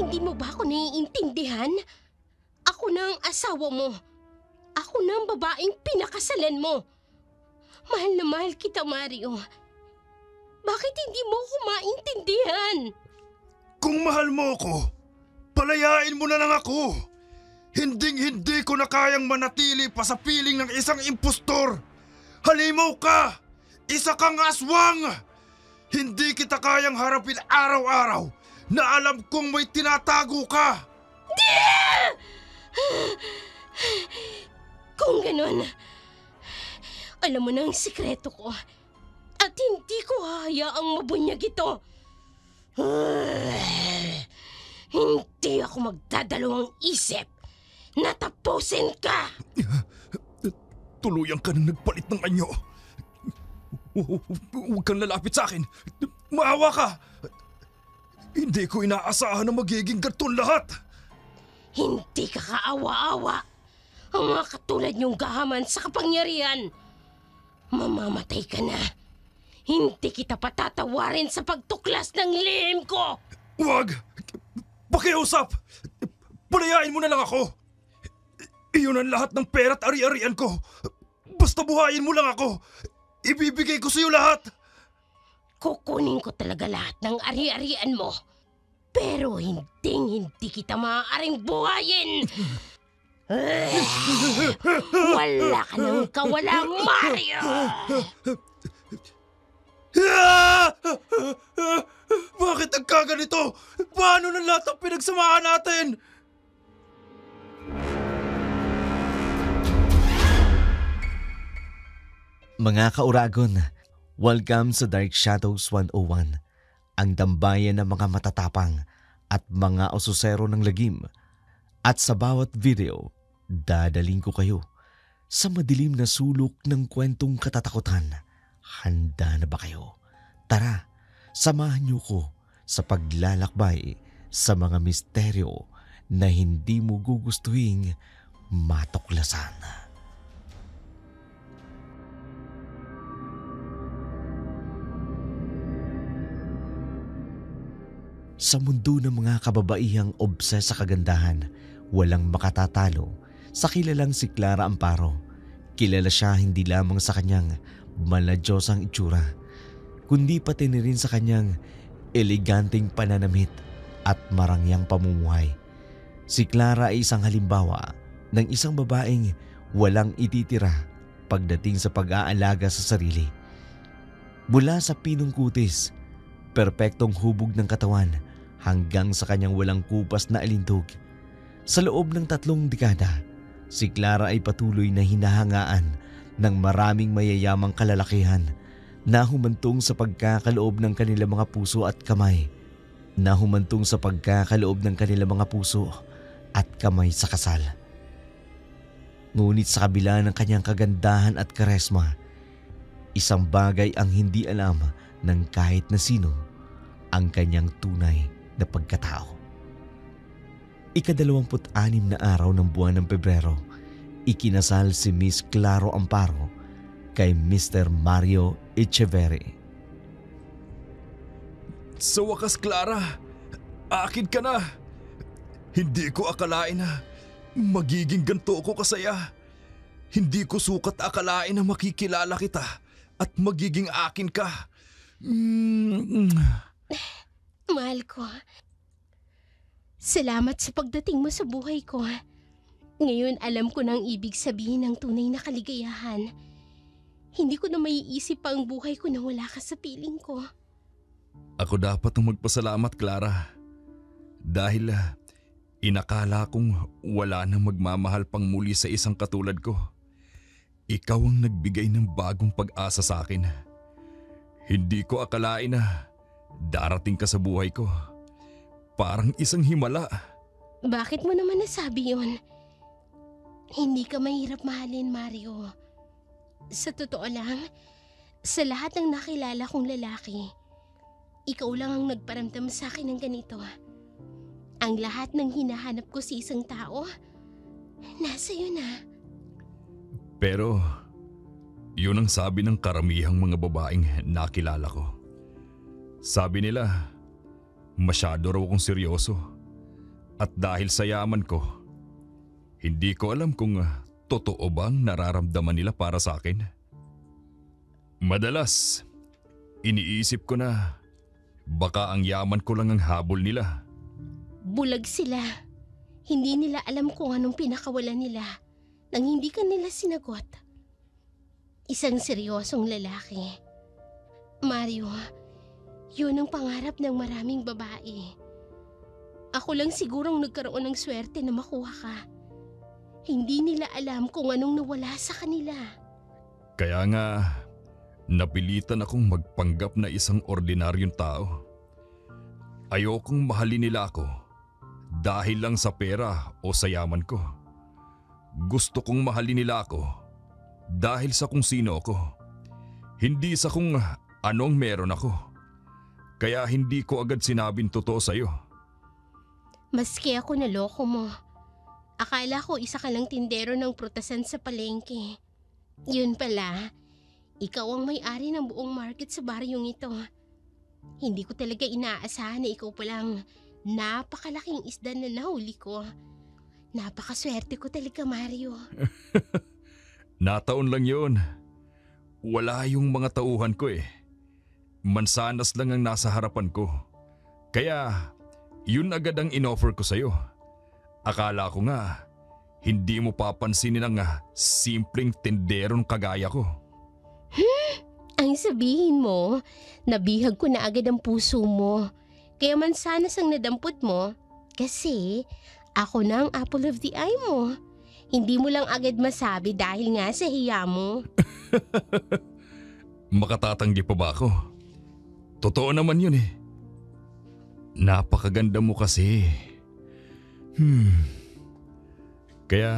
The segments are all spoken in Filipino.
Hindi mo ba ako naiintindihan? Ako na ang asawa mo. Ako na ang babaeng pinakasalan mo. Mahal na mahal kita, Mario. Bakit hindi mo ako maintindihan? Kung mahal mo ako, palayain mo na lang ako. Hinding-hindi ko na kayang manatili pa sa piling ng isang impostor. Halimaw ka! Isa kang aswang! Hindi kita kayang harapin araw-araw na alam kong may tinatago ka. Kung ganun, alam mo na ang sikreto ko at hindi ko hahayaang mabunyag ito. Hindi ako magdadalawang isip na tapusin ka. Tuluyan ka nang nagpalit ng anyo. Huwag kang lalapit sa akin. Maawa ka. Hindi ko inaasahan na magiging ganitong lahat. Hindi ka kaawa-awa. Ang mga katulad niyong gahaman sa kapangyarihan. Mamamatay ka na. Hindi kita patatawarin sa pagtuklas ng lihim ko. Huwag! Pakiusap! Palayain mo na lang ako. Iyon ang lahat ng pera at ari-arian ko. Basta buhayin mo lang ako. Ibibigay ko sa iyo lahat. Kukunin ko talaga lahat ng ari-arian mo. Pero hindi kita maaaring buhayin. Wala ka nang kawalang, Mario! Bakit nagkaganito? Paano na lahat ang pinagsamahan natin? Mga kauragon, welcome sa Dark Shadows 101, ang dambayan ng mga matatapang at mga osusero ng lagim. At sa bawat video, dadaling ko kayo sa madilim na sulok ng kwentong katatakutan. Handa na ba kayo? Tara, samahan niyo ko sa paglalakbay sa mga misteryo na hindi mo gugustuhing matuklasan. Sa mundo ng mga kababaihang obses sa kagandahan, walang makatatalo sa kilalang si Clara Amparo. Kilala siya hindi lamang sa kanyang maladyosang itsura, kundi pati na rin sa kanyang eleganteng pananamit at marangyang pamumuhay. Si Clara ay isang halimbawa ng isang babaeng walang ititira pagdating sa pag-aalaga sa sarili. Mula sa pinong kutis, perpektong hubog ng katawan hanggang sa kanyang walang kupas na alindog. Sa loob ng 3 dekada, si Clara ay patuloy na hinahangaan ng maraming mayayamang kalalakihan na humantong sa pagkakaloob ng kanilang mga puso at kamay. Sa kasal. Ngunit sa kabila ng kanyang kagandahan at karesma, isang bagay ang hindi alam ng kahit na sino: ang kanyang tunay na pagkatao. Ika-26 na araw ng buwan ng Pebrero, ikinasal si Miss Claro Amparo kay Mr. Mario Echeverri. Sa wakas, Clara, akin ka na. Hindi ko akalain na magiging ganito ko kasaya. Hindi ko sukat akalain na makikilala kita at magiging akin ka. Mahal ko, salamat sa pagdating mo sa buhay ko. Ngayon alam ko na ang ibig sabihin ng tunay na kaligayahan. Hindi ko na maiisip pa ang buhay ko na wala ka sa piling ko. Ako dapat ang magpasalamat, Clara. Dahil inakala kong wala nang magmamahal pang muli sa isang katulad ko. Ikaw ang nagbigay ng bagong pag-asa sa akin. Hindi ko akalain na darating ka sa buhay ko. Parang isang himala. Bakit mo naman nasabi yun? Hindi ka mahirap mahalin, Mario. Sa totoo lang, sa lahat ng nakilala kong lalaki, ikaw lang ang nagparamdam sa akin ng ganito. Ang lahat ng hinahanap ko sa isang tao, nasa iyo na. Pero, yun ang sabi ng karamihang mga babaeng nakilala ko. Sabi nila, masyado raw akong seryoso. At dahil sa yaman ko, hindi ko alam kung totoo bang nararamdaman nila para sa akin. Madalas, iniisip ko na baka ang yaman ko lang ang habol nila. Bulag sila. Hindi nila alam kung anong pinakawalan nila nang hindi ka nila sinagot. Isang seryosong lalaki. Mario, yun ang pangarap ng maraming babae. Ako lang sigurong nagkaroon ng swerte na makuha ka. Hindi nila alam kung anong nawala sa kanila. Kaya nga, napilitan akong magpanggap na isang ordinaryong tao. Ayokong mahalin nila ako dahil lang sa pera o sa yaman ko. Gusto kong mahalin nila ako dahil sa kung sino ako. Hindi sa kung anong meron ako. Kaya hindi ko agad sinabing totoo sa'yo. Maski ako naloko mo. Akala ko isa ka lang tindero ng prutasan sa palengke. Yun pala, ikaw ang may-ari ng buong market sa baryong ito. Hindi ko talaga inaasahan na ikaw palang napakalaking isda na nahuli ko. Napakaswerte ko talaga, Mario. Nataon lang yun. Wala yung mga tauhan ko eh. Mansanas lang ang nasa harapan ko. Kaya, yun agad ang inoffer ko sa'yo. Akala ko nga, hindi mo papansinin ang simpleng tenderong kagaya ko. Ang sabihin mo, nabihag ko na agad ang puso mo. Kaya mansanas ang nadampot mo kasi ako na ang apple of the eye mo. Hindi mo lang agad masabi dahil nga sa hiya mo. Makatatanggi pa ba ako? Totoo naman yun eh. Napakaganda mo kasi. Kaya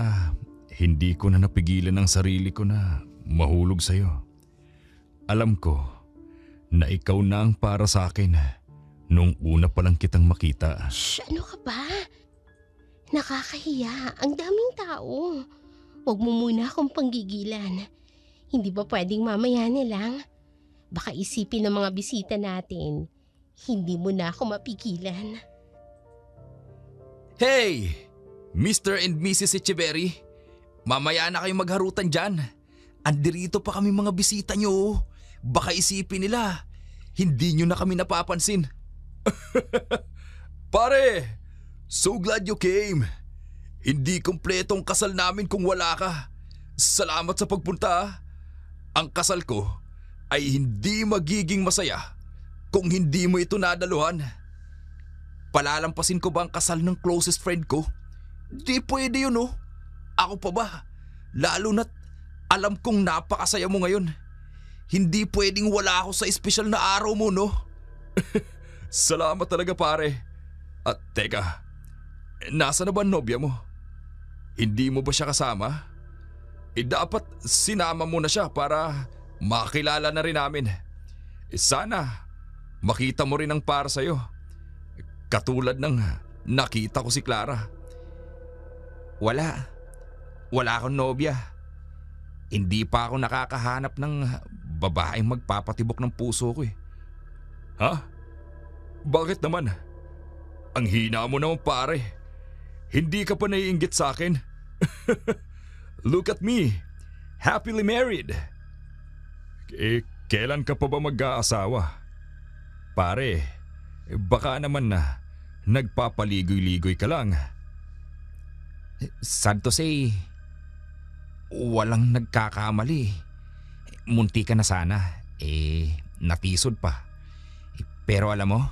hindi ko na napigilan ang sarili ko na mahulog sa'yo. Alam ko na ikaw na ang para sa akin nung una pa lang kitang makita. Shh, ano ka ba? Nakakahiya, ang daming tao. Huwag mo muna akong panggigilan. Hindi ba pwedeng mamaya na lang? Baka isipin ng mga bisita natin, hindi mo na ako mapigilan. Hey! Mr. and Mrs. Echeverry, mamaya na kayong magharutan dyan. Andirito pa kami mga bisita nyo. Baka isipin nila, hindi nyo na kami napapansin. Pare, so glad you came. Hindi kumpletong kasal namin kung wala ka. Salamat sa pagpunta. Ang kasal ko ay hindi magiging masaya kung hindi mo ito nadaluhan. Palalampasin ko ba ang kasal ng closest friend ko? Di pwede yun oh. Ako pa ba? Lalo na't alam kong napakasaya mo ngayon. Hindi pwedeng wala ako sa espesyal na araw mo no? Salamat talaga pare. At teka, nasa na ba ang nobya mo? Hindi mo ba siya kasama? Dapat sinama mo na siya para makilala na rin namin. Sana makita mo rin ang para sa'yo. Katulad ng nakita ko si Clara. Wala akong nobya. Hindi pa ako nakakahanap ng babaeng magpapatibok ng puso ko eh. Ha? Bakit naman? Ang hina mo naman pare. Hindi ka pa naiinggit sa akin? Look at me. Happily married. Kailan ka pa ba mag-aasawa? Pare, baka naman na nagpapaligoy-ligoy ka lang. Sad to say, walang nagkakamali. Munti ka na sana. Natisod pa. Pero alam mo,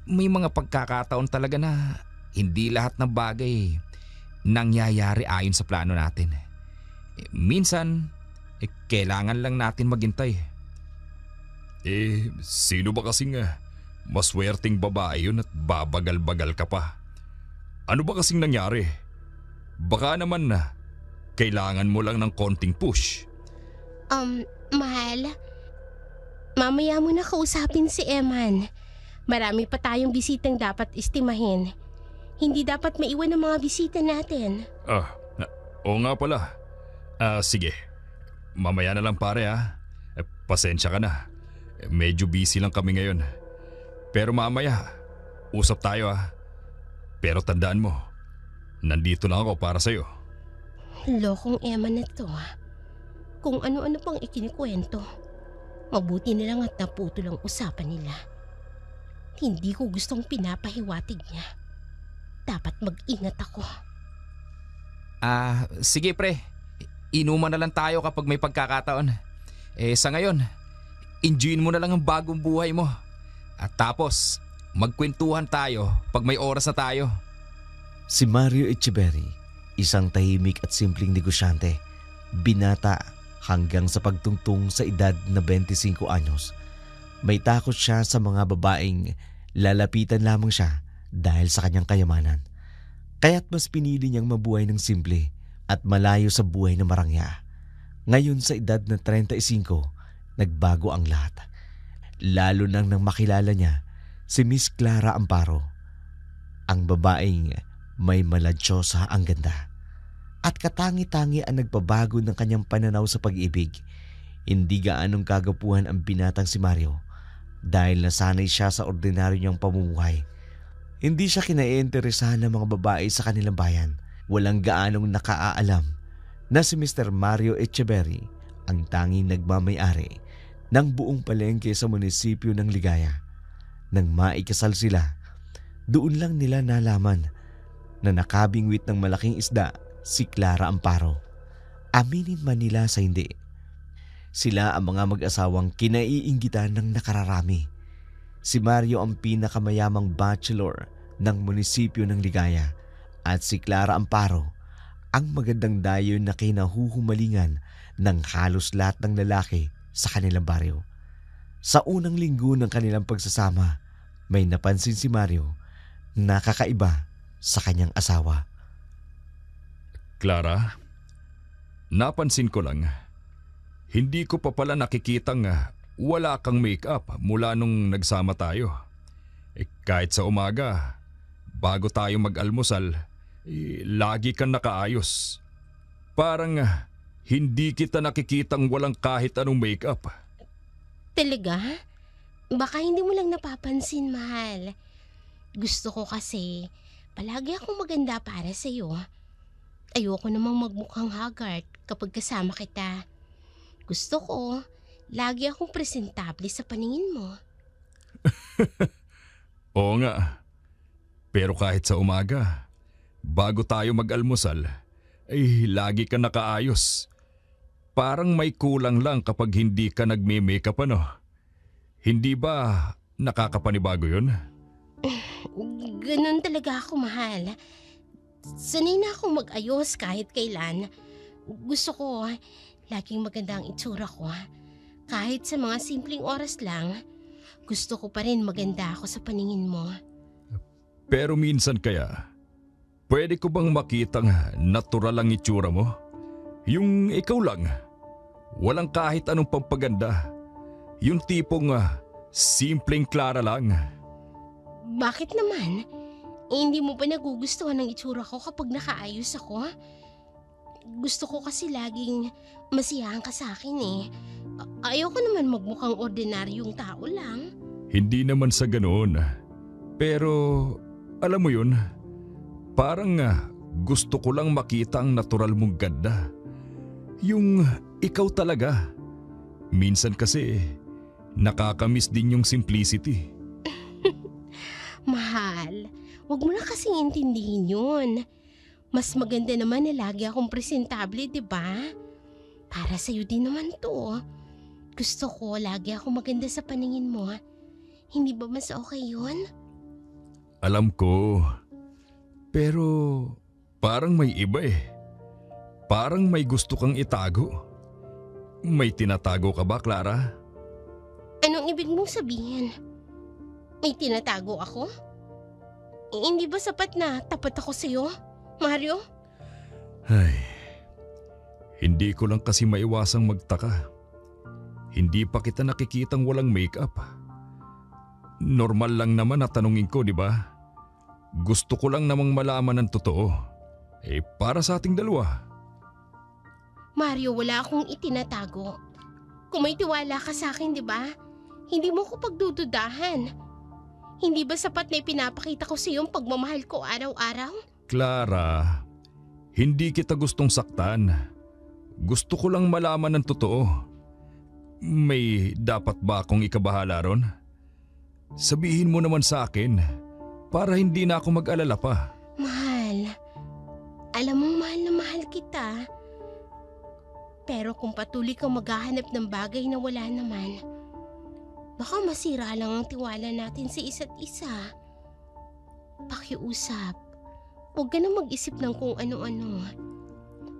may mga pagkakataon talaga na hindi lahat ng bagay nangyayari ayon sa plano natin. Minsan, kailangan lang natin maghintay. Sino ba kasing maswerteng babae yun at babagal-bagal ka pa? Ano ba kasing nangyari? Baka naman kailangan mo lang ng konting push. Mahal, mamaya mo na kausapin si Eman. Marami pa tayong bisitang dapat estimahin. Hindi dapat maiwan ang mga bisita natin. Oo nga pala. Sige, mamaya na lang pare ha. Pasensya ka na. Medyo busy lang kami ngayon. Pero mamaya, usap tayo ha. Pero tandaan mo, nandito lang ako para sa'yo. Lokong Emma na to. Kung ano-ano pang ikinikwento. Mabuti na lang at naputol ang usapan nila. Hindi ko gustong pinapahiwatig niya. Dapat mag-ingat ako. Sige pre. Inuman na lang tayo kapag may pagkakataon. Sa ngayon, enjoyin mo na lang ang bagong buhay mo. At tapos, magkwentuhan tayo pag may oras na tayo. Si Mario Echeverry, isang tahimik at simpleng negosyante, binata hanggang sa pagtungtong sa edad na 25 anyos. May takot siya sa mga babaeng lalapitan lamang siya dahil sa kanyang kayamanan. Kaya't mas pinili niyang mabuhay ng simple at malayo sa buhay na marangya. Ngayon sa edad na 35, nagbago ang lahat. Lalo nang makilala niya si Miss Clara Amparo, ang babaeng may maladyosa ang ganda. At katangi-tangi ang nagpabago ng kanyang pananaw sa pag-ibig. Hindi gaanong kagapuhan ang binatang si Mario dahil nasanay siya sa ordinaryo niyang pamumuhay. Hindi siya kinaiinteresahan ng mga babae sa kanilang bayan. Walang gaanong nakaaalam na si Mr. Mario Echeverry ang tanging nagmamay-ari ng buong palengke sa munisipyo ng Ligaya. Nang maikasal sila, doon lang nila nalaman na nakabingwit ng malaking isda si Clara Amparo. Aminin man nila sa hindi, sila ang mga mag-asawang kinaiinggitan ng nakararami. Si Mario ang pinakamayamang bachelor ng munisipyo ng Ligaya at si Clara Amparo ang magandang dayon na kinahuhumalingan ng halos lahat ng lalaki sa kanilang baryo. Sa unang linggo ng kanilang pagsasama, may napansin si Mario na kakaiba sa kanyang asawa. Clara, napansin ko lang, hindi ko pa pala nakikitang wala kang make-up mula nung nagsama tayo. Kahit sa umaga, bago tayo mag-almusal, lagi kang nakaayos. Parang hindi kita nakikitang walang kahit anong make-up. Talaga? Baka hindi mo lang napapansin, mahal. Gusto ko kasi palagi akong maganda para sa'yo. Ayoko namang magmukhang haggard kapag kasama kita. Gusto ko, lagi akong presentable sa paningin mo. Oo nga. Pero kahit sa umaga, bago tayo mag-almusal, lagi ka nakaayos. Parang may kulang lang kapag hindi ka nagme-makeup ano. Hindi ba nakakapanibago yun? Ganun talaga ako, mahal. Sanay na akong mag-ayos kahit kailan. Gusto ko, laging maganda ang itsura ko. Kahit sa mga simpleng oras lang, gusto ko pa rin maganda ako sa paningin mo. Pero minsan kaya, pwede ko bang makitang natural ang itsura mo? Yung ikaw lang. Walang kahit anong pampaganda. Yung tipong simpleng Clara lang. Bakit naman? Hindi mo ba nagugustuhan ng itsura ko kapag nakaayos ako? Gusto ko kasi laging masiyahan ka sa akin eh. Ayoko naman magmukhang ordinaryong tao lang. Hindi naman sa ganoon. Pero alam mo yun, parang gusto ko lang makita ang natural mong ganda. Yung ikaw talaga. Minsan kasi nakakamiss din yung simplicity. Mahal, wag mo na kasing intindihin yun. Mas maganda naman na lagi akong presentable, di ba? Para sa'yo din naman to. Gusto ko lagi akong maganda sa paningin mo. Hindi ba mas okay yun? Alam ko. Pero parang may iba eh. Parang may gusto kang itago. May tinatago ka ba, Clara? Anong ibig mong sabihin? May tinatago ako? Hindi ba sapat na tapat ako sa'yo, Mario? Ay, hindi ko lang kasi maiwasang magtaka. Hindi pa kita nakikitang walang make-up. Normal lang naman na tanungin ko, di ba? Gusto ko lang namang malaman ng totoo. Para sa ating dalawa. Mario, wala akong itinatago. Kung may tiwala ka sa akin, di ba? Hindi mo ko pagdududahan. Hindi ba sapat na ipinapakita ko sa iyong pagmamahal ko araw-araw? Clara, hindi kita gustong saktan. Gusto ko lang malaman ng totoo. May dapat ba akong ikabahala ron? Sabihin mo naman sa akin para hindi na ako mag-alala pa. Mahal, alam mong mahal na mahal kita. Pero kung patuloy kang maghahanap ng bagay na wala naman, baka masira lang ang tiwala natin sa isa't isa. Pakiusap, huwag ka na mag-isip ng kung ano-ano.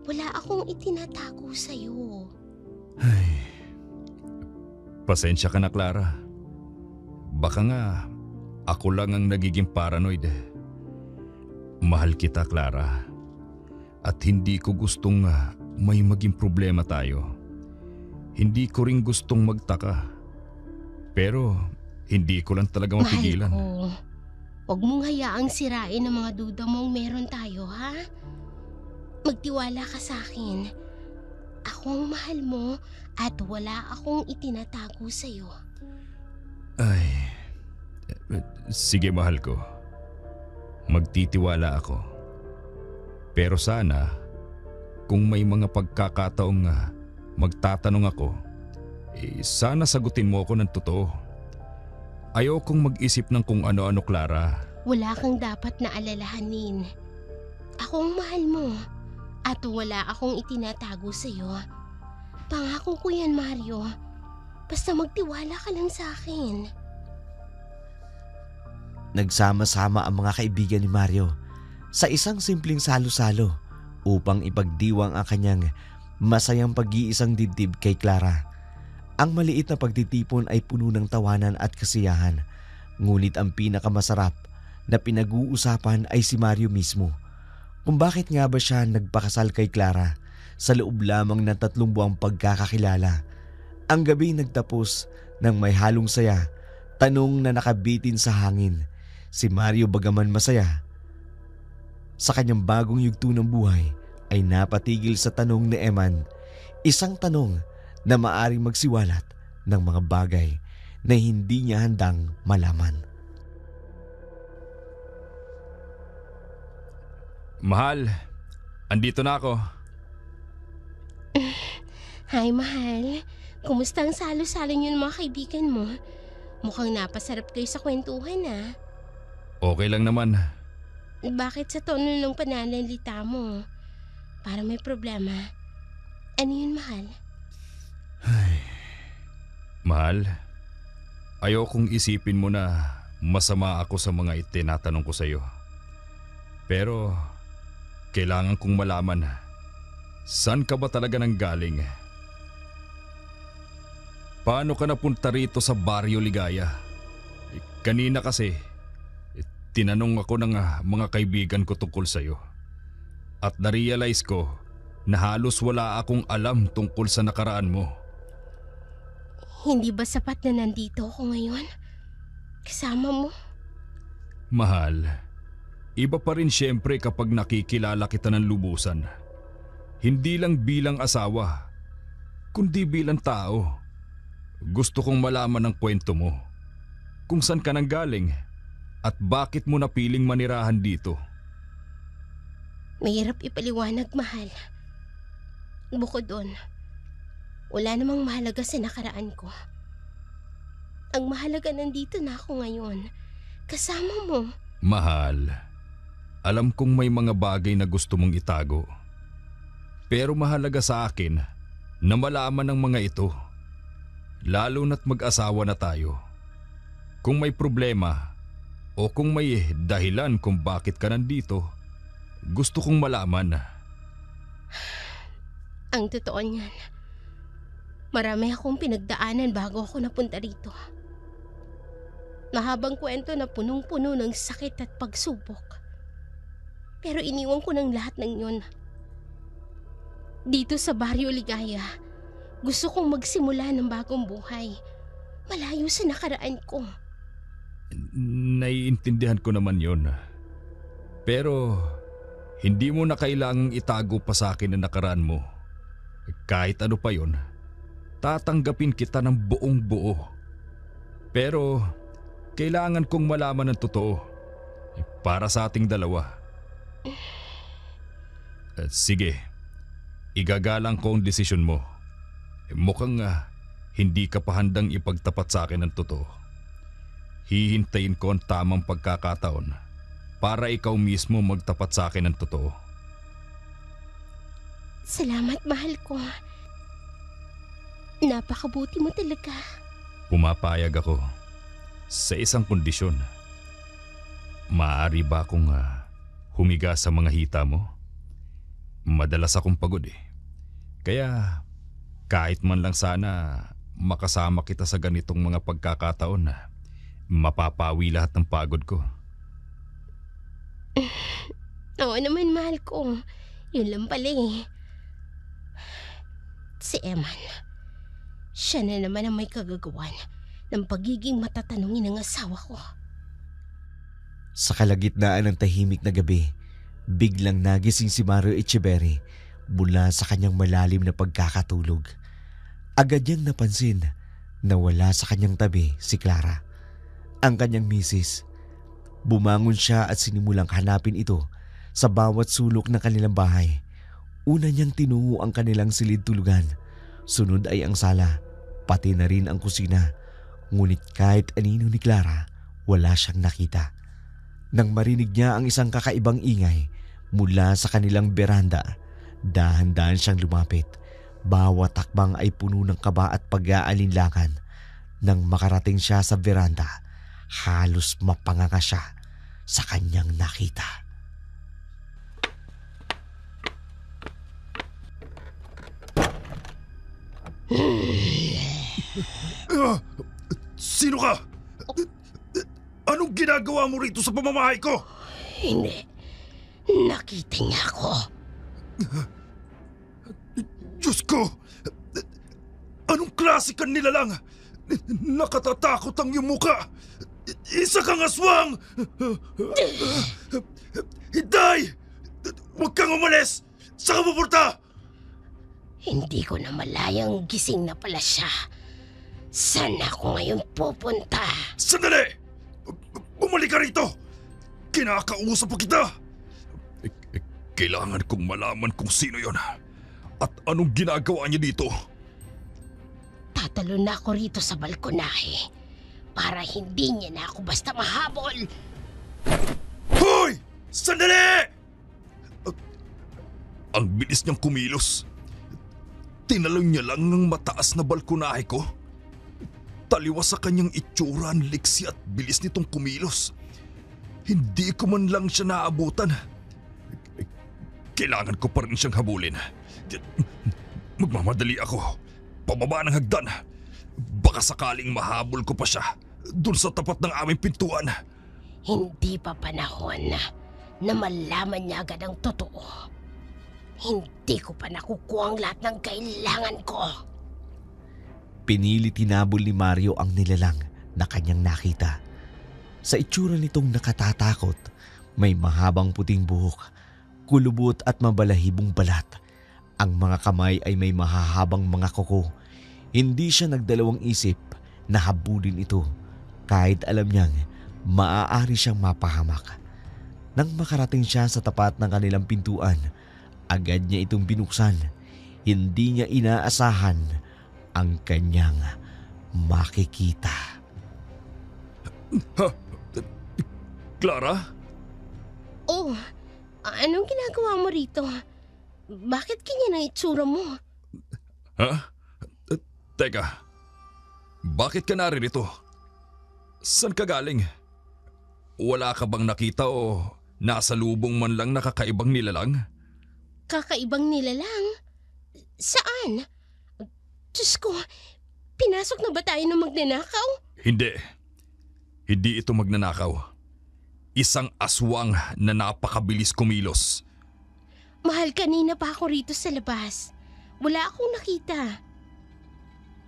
Wala akong itinatago sa'yo. Ay, pasensya ka na, Clara. Baka nga ako lang ang nagiging paranoid. Mahal kita, Clara. At hindi ko gustong may maging problema tayo. Hindi ko rin gustong magtaka. Pero hindi ko lang talaga mapigilan. Mahal ko, huwag mong hayaang sirain ang mga duda mong meron tayo, ha? Magtiwala ka sa akin. Ako ang mahal mo at wala akong itinatago sa'yo. Ay, sige mahal ko. Magtitiwala ako. Pero sana, kung may mga pagkakataong magtatanong ako, sana sagutin mo ako ng totoo. Ayokong mag-isip ng kung ano-ano, Clara. Wala kang dapat na alalahanin. Ako ang mahal mo at wala akong itinatago sa'yo. Pangako ko yan, Mario. Basta magtiwala ka lang sa akin. Nagsama-sama ang mga kaibigan ni Mario sa isang simpleng salo-salo upang ipagdiwang ang kanyang masayang pag-iisang dibdib kay Clara. Ang maliit na pagtitipon ay puno ng tawanan at kasiyahan, ngunit ang pinakamasarap na pinag-uusapan ay si Mario mismo. Kung bakit nga ba siya nagpakasal kay Clara sa loob lamang ng 3 buwang pagkakakilala. Ang gabi nagtapos ng may halong saya, tanong na nakabitin sa hangin. Si Mario bagaman masaya sa kanyang bagong yugto ng buhay ay napatigil sa tanong ni Eman, isang tanong na maaring magsiwalat ng mga bagay na hindi niya handang malaman. Mahal, andito na ako. Hi, mahal. Kumusta ang salo-salo niyo ng mga kaibigan mo? Mukhang napasarap kayo sa kwentuhan, ah. Okay lang naman. Bakit sa tono ng pananalita mo? Para may problema. Ano yun, mahal? Mahal, ayokong isipin mo na masama ako sa mga itinatanong ko sa'yo. Pero kailangan kong malaman, saan ka ba talaga nanggaling? Paano ka napunta rito sa Baryo Ligaya? Kanina kasi, tinanong ako ng mga kaibigan ko tungkol sa'yo. At na-realize ko na halos wala akong alam tungkol sa nakaraan mo. Hindi ba sapat na nandito ako ngayon? Kasama mo? Mahal, iba pa rin siyempre kapag nakikilala kita ng lubusan. Hindi lang bilang asawa, kundi bilang tao. Gusto kong malaman ang kwento mo. Kung saan ka nanggaling at bakit mo napiling manirahan dito. Mahirap ipaliwanag, mahal. Bukod doon, wala namang mahalaga sa nakaraan ko. Ang mahalaga nandito na ako ngayon. Kasama mo. Mahal, alam kong may mga bagay na gusto mong itago. Pero mahalaga sa akin na malaman ng mga ito. Lalo na't mag-asawa na tayo. Kung may problema o kung may dahilan kung bakit ka nandito, gusto kong malaman. Ang totoo niyan, marami akong pinagdaanan bago ako napunta rito. Mahabang kwento na punong-puno ng sakit at pagsubok. Pero iniwan ko ng lahat ng yun. Dito sa Baryo Ligaya, gusto kong magsimula ng bagong buhay. Malayo sa nakaraan ko. Naiintindihan ko naman yon. Pero hindi mo na kailangang itago pa sa akin ang nakaraan mo. Kahit ano pa yon, tatanggapin kita ng buong buo. Pero Kailangan kong malaman ng totoo. Para sa ating dalawa. Sige, igagalang ko ang desisyon mo. Mukhang hindi ka pa handang ipagtapat sa akin ng totoo. Hihintayin ko ang tamang pagkakataon para ikaw mismo magtapat sa akin ng totoo. Salamat, mahal ko. Napakabuti mo talaga. Pumapayag ako sa isang kondisyon. Maaari ba akong humiga sa mga hita mo? Madalas akong pagod eh. Kaya kahit man lang sana makasama kita sa ganitong mga pagkakataon na mapapawi lahat ng pagod ko. Oo naman, mahal ko. Yun lang pala eh. Si Eman. Siya na naman ang may kagagawan ng pagiging matatanungin ng asawa ko. Sa kalagitnaan ng tahimik na gabi, biglang nagising si Mario Echeverry mula sa kanyang malalim na pagkakatulog. Agad niyang napansin na wala sa kanyang tabi si Clara, ang kanyang misis. Bumangon siya at sinimulang hanapin ito sa bawat sulok ng kanilang bahay. Una niyang tinungo ang kanilang silid tulugan. Sunod ay ang sala, pati na rin ang kusina. Ngunit kahit anino ni Clara, wala siyang nakita. Nang marinig niya ang isang kakaibang ingay mula sa kanilang beranda, dahan-dahan siyang lumapit. Bawat takbang ay puno ng kaba at pag-aalinlangan. Nang makarating siya sa beranda, halos mapanganga siya sa kanyang nakita. Sino ka? Anong ginagawa mo rito sa pamamahay ko? Hindi. Nakita niya ako. Diyos ko! Anong klase ka nilalang? Nakatatakot ang iyong muka! Isa kang aswang! Hinday! Huwag kang umalis! Saan ka pupunta? Hindi ko na malayang gising na pala siya. Saan ako ngayon pupunta? Sandali! Bumalik ka rito! Kinakausap pa kita! Kailangan kong malaman kung sino yon at anong ginagawa niya dito. Tatalo na ako rito sa balkonahe para hindi niya na ako basta mahabol. Hoy! Sandali! Ang bilis niyang kumilos. Tinalon niya lang ng mataas na balkonahe ko. Taliwas sa kanyang itsura ang liksi at bilis nitong kumilos. Hindi ko man lang siya naabutan. Kailangan ko pa rin siyang habulin. Magmamadali ako. Pababa ng hagdan. Baka sakaling mahabol ko pa siya dun sa tapat ng aming pintuan. Hindi pa panahon na malaman niya agad ang totoo. Hindi ko pa nakukuha ang lahat ng kailangan ko. Pinili tinabol ni Mario ang nilalang na kanyang nakita. Sa itsura nitong nakatatakot, may mahabang puting buhok, kulubot at mabalahibong balat. Ang mga kamay ay may mahahabang mga kuko. Hindi siya nagdalawang isip na habulin ito kahit alam niyang maaari siyang mapahamak. Nang makarating siya sa tapat ng kanilang pintuan, agad niya itong binuksan. Hindi niya inaasahan ang kanyang makikita. Clara? Oh, anong ginagawa mo rito? Bakit ganyan ang itsura mo? Ha? Teka, bakit ka naririto? Saan ka galing? Wala ka bang nakita o nasa lubong man lang nakakaibang nilalang? Kakaibang nilalang? Saan? Diyos ko, pinasok na ba tayo ng magnanakaw? Hindi. Hindi ito magnanakaw. Isang aswang na napakabilis kumilos. Mahal, kanina pa ako rito sa labas. Wala akong nakita.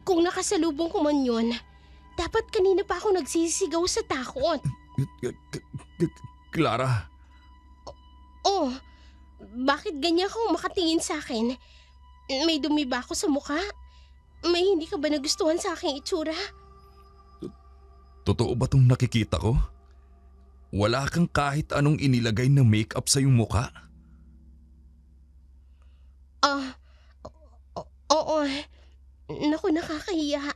Kung nakasalubong ko man yun, dapat kanina pa ako nagsisigaw sa takot. Clara? Oh, bakit ganyan ka makatingin sa akin? May dumi ba ako sa mukha? May hindi ka ba nagustuhan sa aking itsura? Totoo ba tong nakikita ko? Wala kang kahit anong inilagay na makeup sa iyong muka? Oo. Naku, nakakahiya.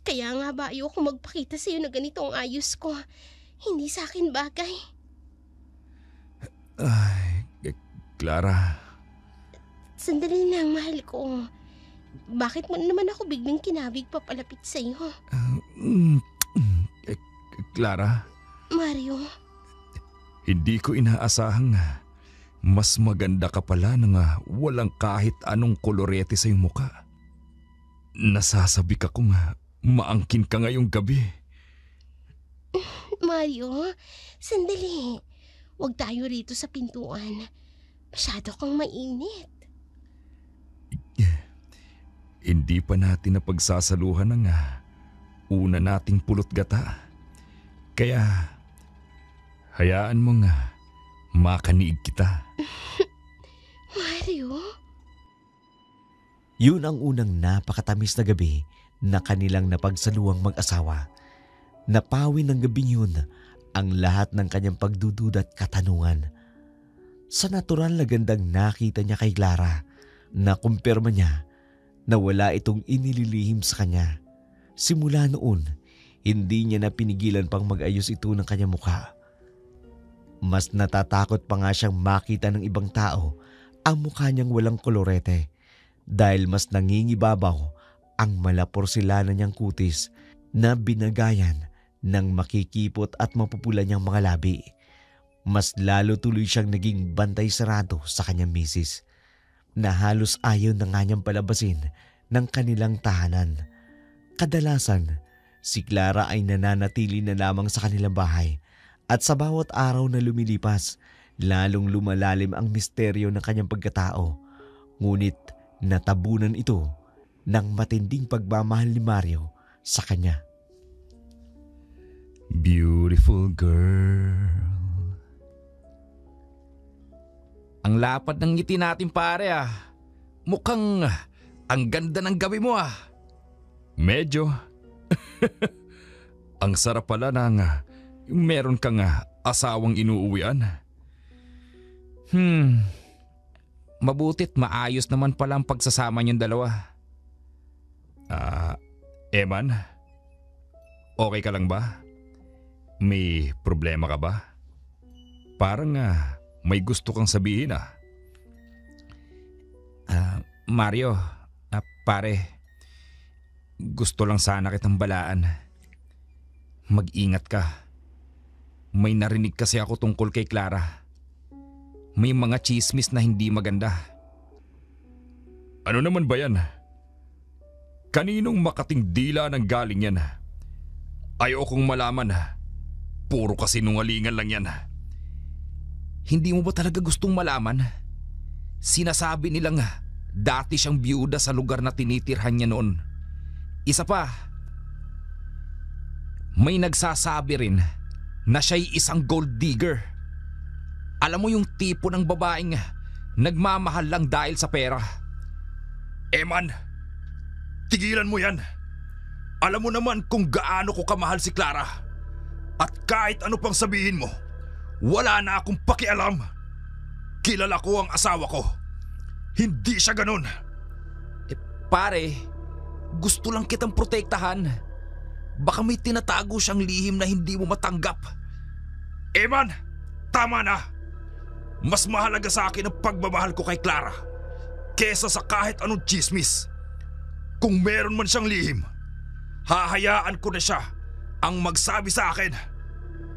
Kaya nga ba ayoko magpakita sa'yo na ganito ang ayos ko. Hindi sa akin bagay. Ay, Clara. Sandali lang, mahal ko. Bakit mo naman ako biglang kinabig papalapit sa'yo? Clara, Mario, hindi ko inaasahang mas maganda ka pala nang walang kahit anong kolorete sa iyong muka. Nasasabi ka kung maangkin ka ngayong gabi. Mario, sandali. Huwag tayo rito sa pintuan. Masyado kang mainit. Hindi pa natin napagsasaluhan ng una nating pulot gata. Kaya hayaan mong makaniig kita. Mario? Yun ang unang napakatamis na gabi na kanilang napagsaluang mag-asawa. Napawi ng gabing yun ang lahat ng kanyang pagdududa at katanungan. Sa natural na gandang nakita niya kay Clara, nakumpirma niya na wala itong inililihim sa kanya. Simula noon, hindi niya na pinigilan pang mag-ayos ito ng kanyang mukha. Mas natatakot pa nga siyang makita ng ibang tao ang mukha niyang walang kolorete dahil mas nangingibabaw ang malaporsilanan niyang kutis na binagayan ng makikipot at mapupula niyang mga labi. Mas lalo tuloy siyang naging bantay sarado sa kanyang misis na halos ayaw na nga niyang palabasin ng kanilang tahanan. Kadalasan, si Clara ay nananatili na lamang sa kanilang bahay at sa bawat araw na lumilipas, lalong lumalalim ang misteryo ng kanyang pagkatao. Ngunit natabunan ito ng matinding pagmamahal ni Mario sa kanya. Beautiful girl. Ang lapad ng ngiti natin pare Mukhang ang ganda ng gabi mo Medyo. Ang sarap pala ng meron kang asawang inuuwian. Mabutit maayos naman pala ang pagsasama niyong dalawa. Eman, okay ka lang ba? May problema ka ba? Parang may gusto kang sabihin Mario, pare, gusto lang sana kitang balaan. Mag-ingat ka. May narinig kasi ako tungkol kay Clara. May mga chismis na hindi maganda. Ano naman ba yan? Kaninong makating dila ng galing yan? Ayokong malaman. Puro kasinungalingan lang yan. Hindi mo ba talaga gustong malaman? Sinasabi nilang dati siyang biyuda sa lugar na tinitirhan niya noon. Isa pa, may nagsasabi rin na siya'y isang gold digger. Alam mo yung tipo ng babaeng nagmamahal lang dahil sa pera. Eman, tigilan mo yan. Alam mo naman kung gaano ko kamahal si Clara. At kahit ano pang sabihin mo, wala na akong pakialam. Kilala ko ang asawa ko. Hindi siya ganun. Pare, gusto lang kitang protektahan. Baka may tinatago siyang lihim na hindi mo matanggap. Eman, tama na. Mas mahalaga sa akin ang pagmamahal ko kay Clara kesa sa kahit anong chismis. Kung meron man siyang lihim, hahayaan ko na siya ang magsabi sa akin.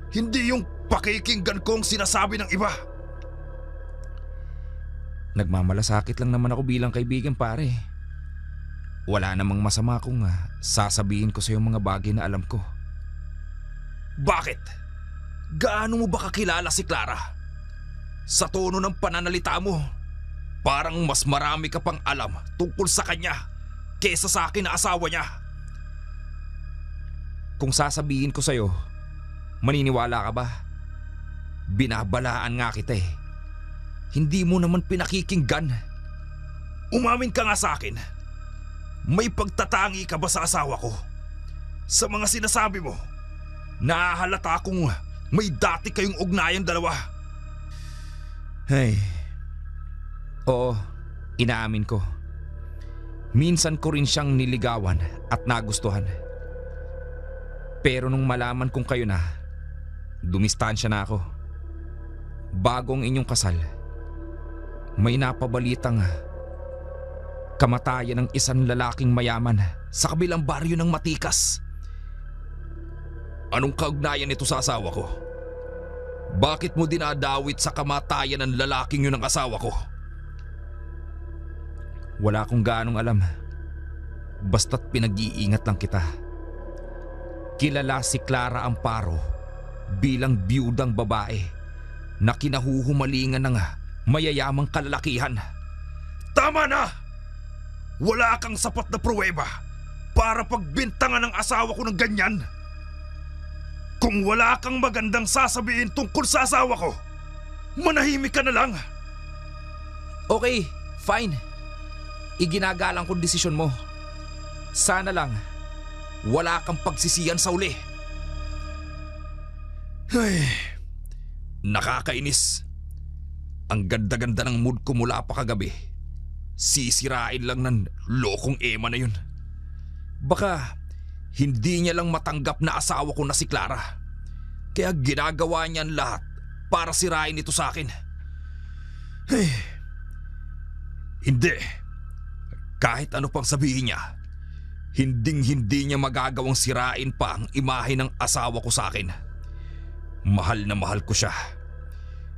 Hindi yung pakikinggan kong sinasabi ng iba. Nagmamalasakit lang naman ako bilang kaibigan pare. Wala namang masama kung sasabihin ko sa iyo mga bagay na alam ko. Bakit? Gaano mo ba kakilala si Clara? Sa tono ng pananalita mo, parang mas marami ka pang alam tungkol sa kanya kesa sa akin na asawa niya. Kung sasabihin ko sa iyo, maniniwala ka ba? Binabalaan nga kita eh. Hindi mo naman pinakikinggan. Umamin ka nga sa akin. May pagtatangi ka ba sa asawa ko? Sa mga sinasabi mo, nahahalata akong may dati kayong ugnayang dalawa. Ay. Oo, inaamin ko. Minsan ko rin siyang niligawan at nagustuhan. Pero nung malaman kong kayo na, dumistansya na ako. Bago ang inyong kasal, may napabalitang kamatayan ng isang lalaking mayaman sa kabilang baryo ng Matikas. Anong kaugnayan nito sa asawa ko? Bakit mo dinadawit sa kamatayan ng lalaking yun ang asawa ko? Wala akong gaanong alam. Basta't pinag-iingat lang kita. Kilala si Clara Amparo bilang biyudang babae na kinahuhumalingan ng mayayamang kalalakihan. Tama na! Wala kang sapat na pruweba para pagbintangan ng asawa ko ng ganyan. Kung wala kang magandang sasabihin tungkol sa asawa ko, manahimik ka na lang. Okay, fine. Iginagalang ko desisyon mo. Sana lang, wala kang pagsisiyan sa uli. Ay, nakakainis. Ang ganda-ganda ng mood ko mula pa kagabi. Sisirain lang ng lokong Emma na yun. Baka hindi niya lang matanggap na asawa ko na si Clara. Kaya ginagawa niya ang lahat para sirain ito sa akin. Ay, hindi. Kahit ano pang sabihin niya, hinding-hindi niya magagawang sirain pa ang imahe ng asawa ko sa akin. Mahal na mahal ko siya.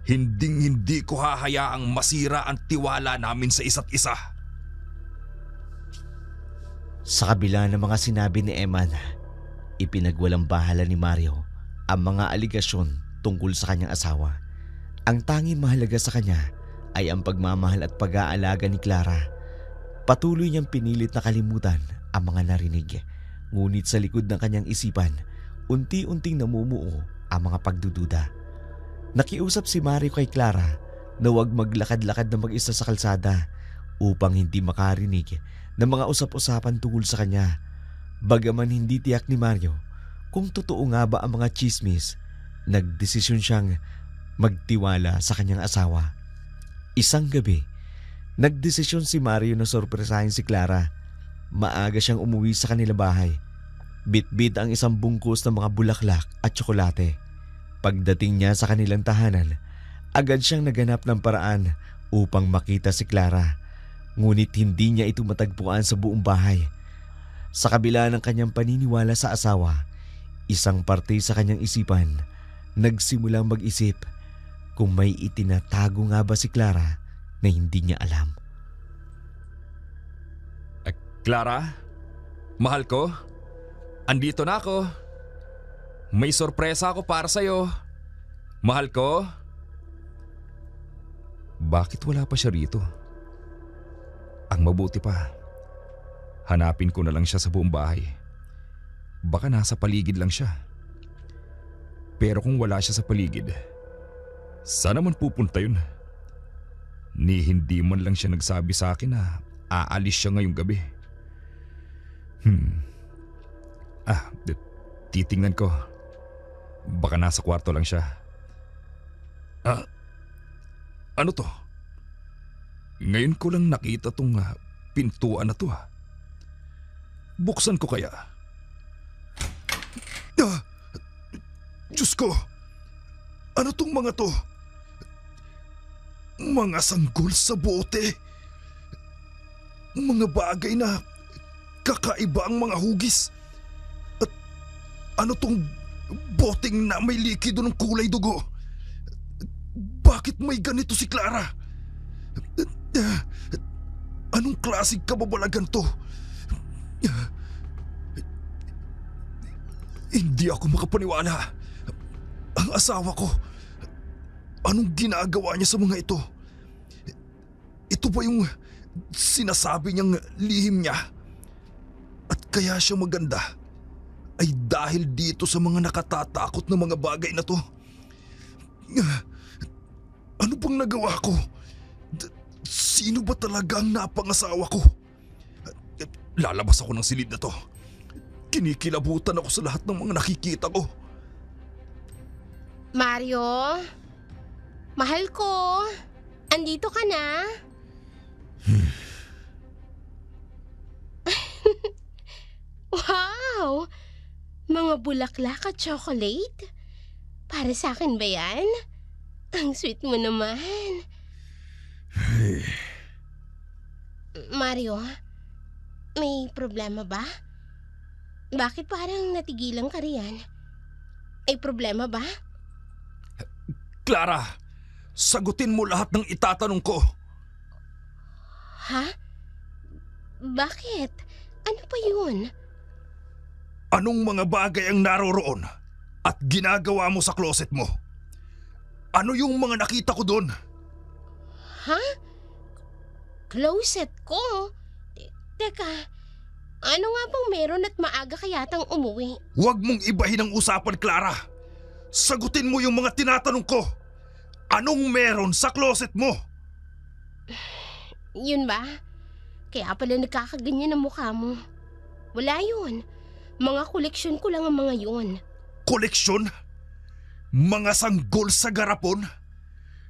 Hinding-hindi ko hahayaang masira ang tiwala namin sa isa't isa. Sa kabila ng mga sinabi ni Eman, ipinagwalang bahala ni Mario ang mga aligasyon tungkol sa kanyang asawa. Ang tanging mahalaga sa kanya ay ang pagmamahal at pag-aalaga ni Clara. Patuloy niyang pinilit na kalimutan ang mga narinig. Ngunit sa likod ng kanyang isipan, unti-unting namumuo ang mga pagdududa. Nakiusap si Mario kay Clara na huwag maglakad-lakad na mag-isa sa kalsada upang hindi makarinig ng mga usap-usapan tungkol sa kanya. Bagaman hindi tiyak ni Mario kung totoo nga ba ang mga chismis, nagdesisyon siyang magtiwala sa kanyang asawa. Isang gabi, nagdesisyon si Mario na sorpresahin si Clara. Maaga siyang umuwi sa kanila bahay. Bitbit ang isang bungkus ng mga bulaklak at tsokolate. Pagdating niya sa kanilang tahanan, agad siyang naganap ng paraan upang makita si Clara. Ngunit hindi niya ito matagpuan sa buong bahay. Sa kabila ng kanyang paniniwala sa asawa, isang parte sa kanyang isipan nagsimulang mag-isip kung may itinatago nga ba si Clara na hindi niya alam. Clara, mahal ko, andito na ako. May sorpresa ako para sa'yo. Mahal ko. Bakit wala pa siya rito? Ang mabuti pa, hanapin ko na lang siya sa buong bahay. Baka nasa paligid lang siya. Pero kung wala siya sa paligid, saan naman pupunta yun? Ni hindi man lang siya nagsabi sa akin na aalis siya ngayong gabi. Titingnan ko. Baka nasa kwarto lang siya. Ano to? Ngayon ko lang nakita tong pintuan na to. Buksan ko kaya? Diyos ko! Ano tong mga to? Mga sanggol sa bote. Mga bagay na kakaiba ang mga hugis. At ano tong boteng na may likido ng kulay dugo? Bakit may ganito si Clara? Anong klaseng kababalagan to? Hindi ako makapaniwala. Ang asawa ko, anong ginagawa niya sa mga ito? Ito ba yung sinasabi niyang lihim niya? At kaya siya maganda ay dahil dito sa mga nakatatakot na mga bagay na to. Ano bang nagawa ko? Sino ba talaga ang napangasawa ko? Lalabas ako ng silid na to. Kinikilabutan ako sa lahat ng mga nakikita ko. Mario? Mahal ko? Andito ka na? Wow! Mga bulaklak at chocolate? Para sa akin ba yan? Ang sweet mo naman. Mario, may problema ba? Bakit parang natigilan ka riyan? May problema ba? Clara, sagutin mo lahat ng itatanong ko. Ha? Bakit? Ano pa yun? Anong mga bagay ang naroroon at ginagawa mo sa closet mo? Ano yung mga nakita ko doon? Ha? Closet ko? Teka, ano nga bang meron at maaga ka yatang umuwi? Huwag mong ibahin ang usapan, Clara. Sagutin mo yung mga tinatanong ko. Anong meron sa closet mo? Yun ba? Kaya pala nagkakaganyan ang mukha mo. Wala yun. Mga koleksyon ko lang ang mga yun. Koleksyon? Mga sanggol sa garapon?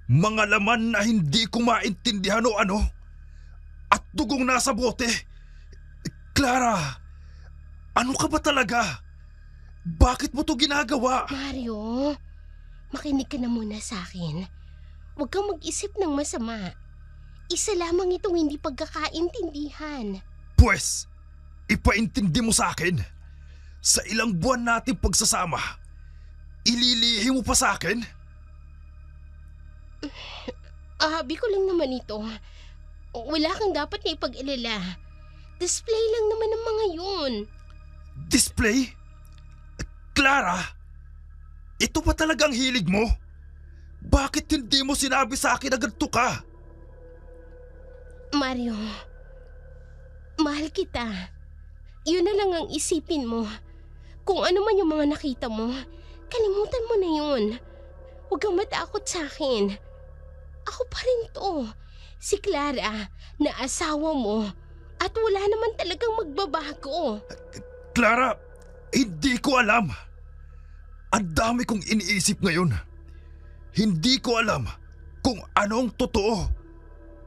Mga laman na hindi ko maintindihan o ano? At dugong nasa bote? Clara, ano ka ba talaga? Bakit mo to ginagawa? Mario, makinig ka na muna sa akin. Huwag kang mag-isip ng masama. Isa lamang itong hindi pagkakaintindihan. Pwes, ipaintindi mo sa akin. Sa ilang buwan nating pagsasama, ililihi mo pa sa akin? Habi ko lang naman ito. Wala kang dapat na ipag-alala. Display lang naman ang mga yun. Display? Clara, ito pa talagang hilig mo? Bakit hindi mo sinabi sa akin na ganito ka? Mario, mahal kita. Yun na lang ang isipin mo. Kung ano man yung mga nakita mo, kalimutan mo na yun. Huwag kang matakot sa akin. Ako pa rin to. Si Clara, na asawa mo. At wala naman talagang magbabago. Clara, hindi ko alam. Ang dami kong iniisip ngayon. Hindi ko alam kung anong totoo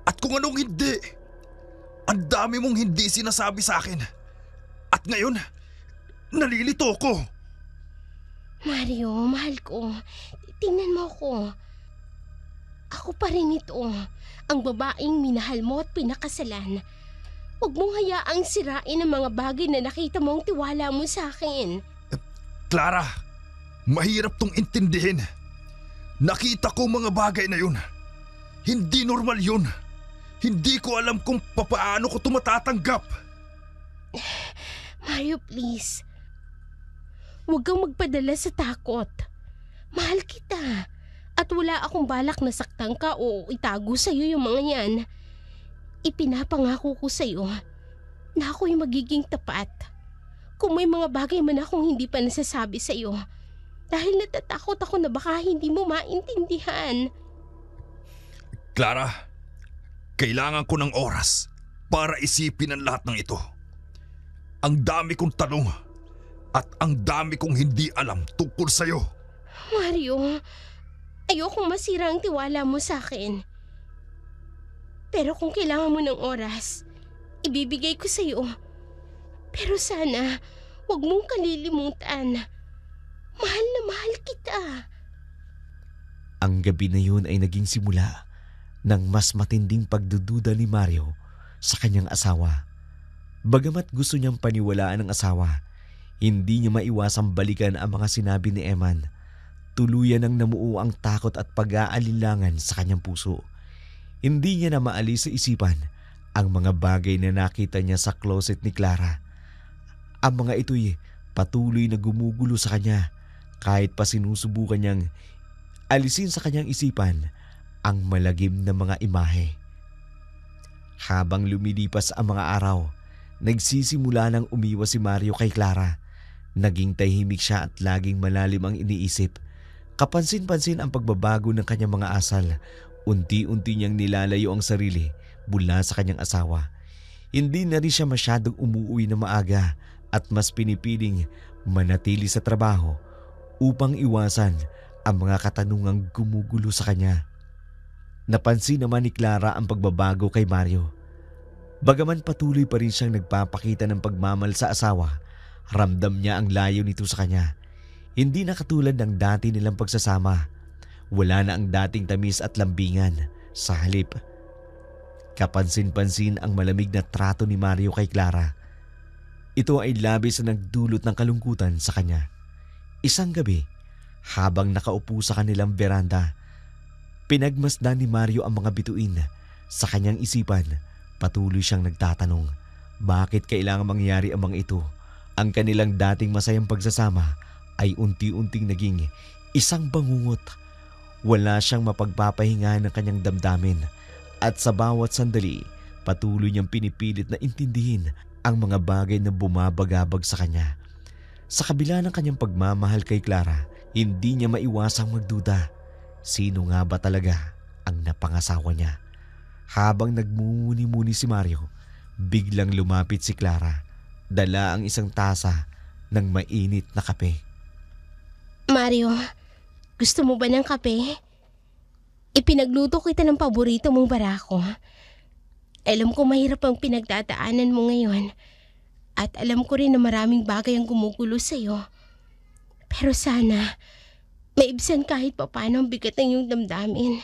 at kung anong hindi. Ang dami mong hindi sinasabi sa akin. At ngayon, nalilito ko. Mario, mahal ko. Tingnan mo ako. Ako pa rin ito. Ang babaeng minahal mo at pinakasalan. Huwag mong hayaang sirain ang mga bagay na nakita mo ang tiwala mo sa akin. Clara, mahirap tong intindihin. Nakita ko mga bagay na yun. Hindi normal yun. Hindi ko alam kung papaano ko tumatatanggap. Mario, please. Huwag kang magpadala sa takot. Mahal kita. At wala akong balak na saktan ka o itago sa'yo yung mga yan. Ipinapangako ko sa'yo na ako'y magiging tapat. Kung may mga bagay man akong hindi pa nasasabi sa'yo, dahil natatakot ako na baka hindi mo maintindihan. Clara, kailangan ko ng oras para isipin ang lahat ng ito. Ang dami kong tanong at ang dami kong hindi alam tungkol sa'yo. Mario, ayokong masira ang tiwala mo sa akin. Pero kung kailangan mo ng oras, ibibigay ko sa'yo. Pero sana, huwag mong kalilimutan. Mahal na mahal kita. Ang gabi na yun ay naging simula ng mas matinding pagdududa ni Mario sa kanyang asawa. Bagamat gusto niyang paniwalaan ng asawa, hindi niya maiwasang balikan ang mga sinabi ni Eman. Tuluyan ang namuo ang takot at pag-aalinlangan sa kanyang puso. Hindi niya na maalis sa isipan ang mga bagay na nakita niya sa closet ni Clara. Ang mga ito'y patuloy na gumugulo sa kanya kahit pa sinusubukan niyang alisin sa kanyang isipan ang malagim na mga imahe. Habang lumilipas ang mga araw, nagsisimula nang umiwas si Mario kay Clara. Naging tahimik siya at laging malalim ang iniisip. Kapansin-pansin ang pagbabago ng kanyang mga asal. Unti-unti niyang nilalayo ang sarili mula sa kanyang asawa. Hindi na rin siya masyadong umuwi na maaga at mas pinipiling manatili sa trabaho upang iwasan ang mga katanungang gumugulo sa kanya. Napansin naman ni Clara ang pagbabago kay Mario. Bagaman patuloy pa rin siyang nagpapakita ng pagmamahal sa asawa, ramdam niya ang layo nito sa kanya. Hindi na katulad ng dati nilang pagsasama. Wala na ang dating tamis at lambingan. Sa halip, kapansin-pansin ang malamig na trato ni Mario kay Clara. Ito ay labis na nagdulot ng kalungkutan sa kanya. Isang gabi, habang nakaupo sa kanilang beranda, pinagmasdan ni Mario ang mga bituin. Sa kanyang isipan, patuloy siyang nagtatanong, bakit kailangan mangyari ang mga ito? Ang kanilang dating masayang pagsasama ay unti-unting naging isang bangungot. Wala siyang mapagpapahinga ng kanyang damdamin at sa bawat sandali, patuloy niyang pinipilit na intindihin ang mga bagay na bumabagabag sa kanya. Sa kabila ng kanyang pagmamahal kay Clara, hindi niya maiwasang magduda. Sino nga ba talaga ang napangasawa niya? Habang nagmumuni-muni si Mario, biglang lumapit si Clara. Dala ang isang tasa ng mainit na kape. Mario, gusto mo ba ng kape? Ipinagluto kita ng paborito mong barako. Alam ko mahirap ang pinagdadaanan mo ngayon. At alam ko rin na maraming bagay ang gumugulo sa'yo. Pero sana, maibsan kahit papaano ang bigat ng iyong damdamin.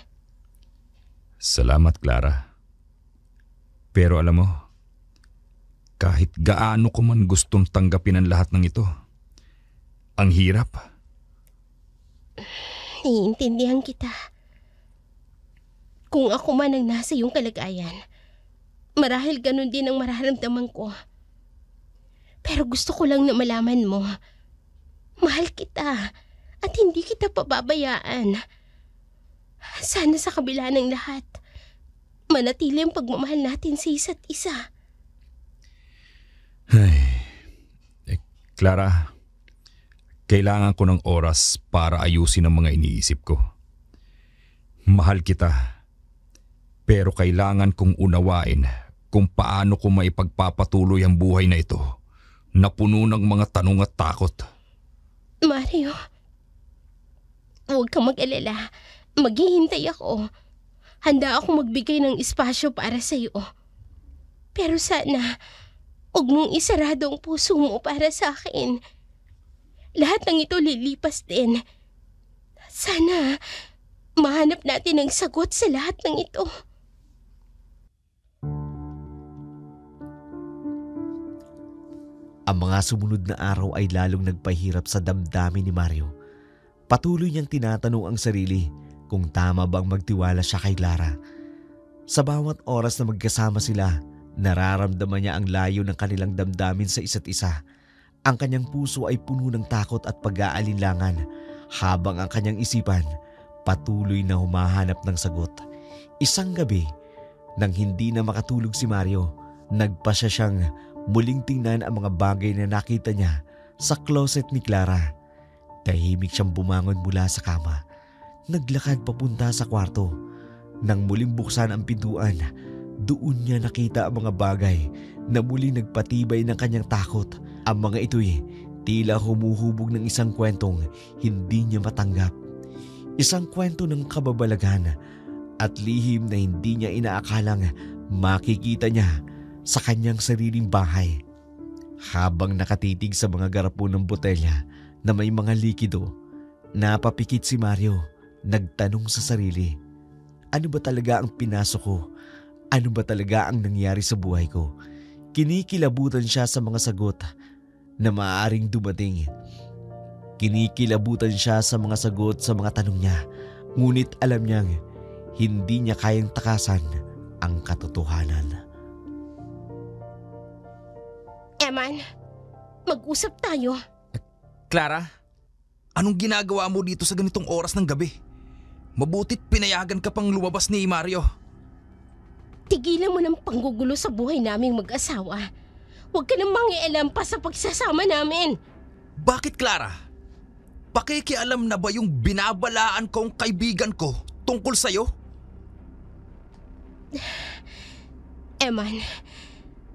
Salamat, Clara. Pero alam mo, kahit gaano ko man gustong tanggapin ang lahat ng ito, ang hirap. Naiintindihan kita. Kung ako man ang nasa iyong kalagayan, marahil ganun din ang mararamdaman ko. Pero gusto ko lang na malaman mo, mahal kita at hindi kita pababayaan. Sana sa kabila ng lahat, manatili ang pagmamahal natin sa isa't isa. Clara, kailangan ko ng oras para ayusin ang mga iniisip ko. Mahal kita, pero kailangan kong unawain kung paano ko maipagpapatuloy ang buhay na ito na puno ng mga tanong at takot. Mario, huwag kang mag-alala. Maghihintay ako. Handa ako magbigay ng espasyo para sa iyo. Pero sana, huwag mong isarado ang puso mo para sa akin. Lahat ng ito lilipas din. Sana, mahanap natin ang sagot sa lahat ng ito. Ang mga sumunod na araw ay lalong nagpahirap sa damdamin ni Mario. Patuloy niyang tinatanong ang sarili kung tama bang magtiwala siya kay Clara. Sa bawat oras na magkasama sila, nararamdaman niya ang layo ng kanilang damdamin sa isa't isa. Ang kanyang puso ay puno ng takot at pag-aalinlangan, habang ang kanyang isipan patuloy na humahanap ng sagot. Isang gabi, nang hindi na makatulog si Mario, nagpasya siyang muling tingnan ang mga bagay na nakita niya sa closet ni Clara. Tahimik siyang bumangon mula sa kama. Naglakad papunta sa kwarto. Nang muling buksan ang pintuan, doon niya nakita ang mga bagay na muling nagpatibay ng kanyang takot. Ang mga ito'y tila humuhubog ng isang kwentong hindi niya matanggap. Isang kwento ng kababalaghan at lihim na hindi niya inaakalang makikita niya sa kanyang sariling bahay. Habang nakatitig sa mga garapon ng botelya na may mga likido, napapikit si Mario, nagtanong sa sarili, ano ba talaga ang pinasok ko? Ano ba talaga ang nangyari sa buhay ko? Kinikilabutan siya sa mga sagot na maaaring dumating. Kinikilabutan siya sa mga sagot sa mga tanong niya, ngunit alam niyang hindi niya kayang takasan ang katotohanan. Eman, mag-usap tayo. Clara, anong ginagawa mo dito sa ganitong oras ng gabi? Mabutit pinayagan ka pang lumabas ni Mario. Tigilan mo ng panggugulo sa buhay naming mag-asawa. Huwag ka nang mangialam pa sa pagsasama namin. Bakit, Clara? Pakikialam na ba yung binabalaan kong kaibigan ko tungkol sa'yo? Eman,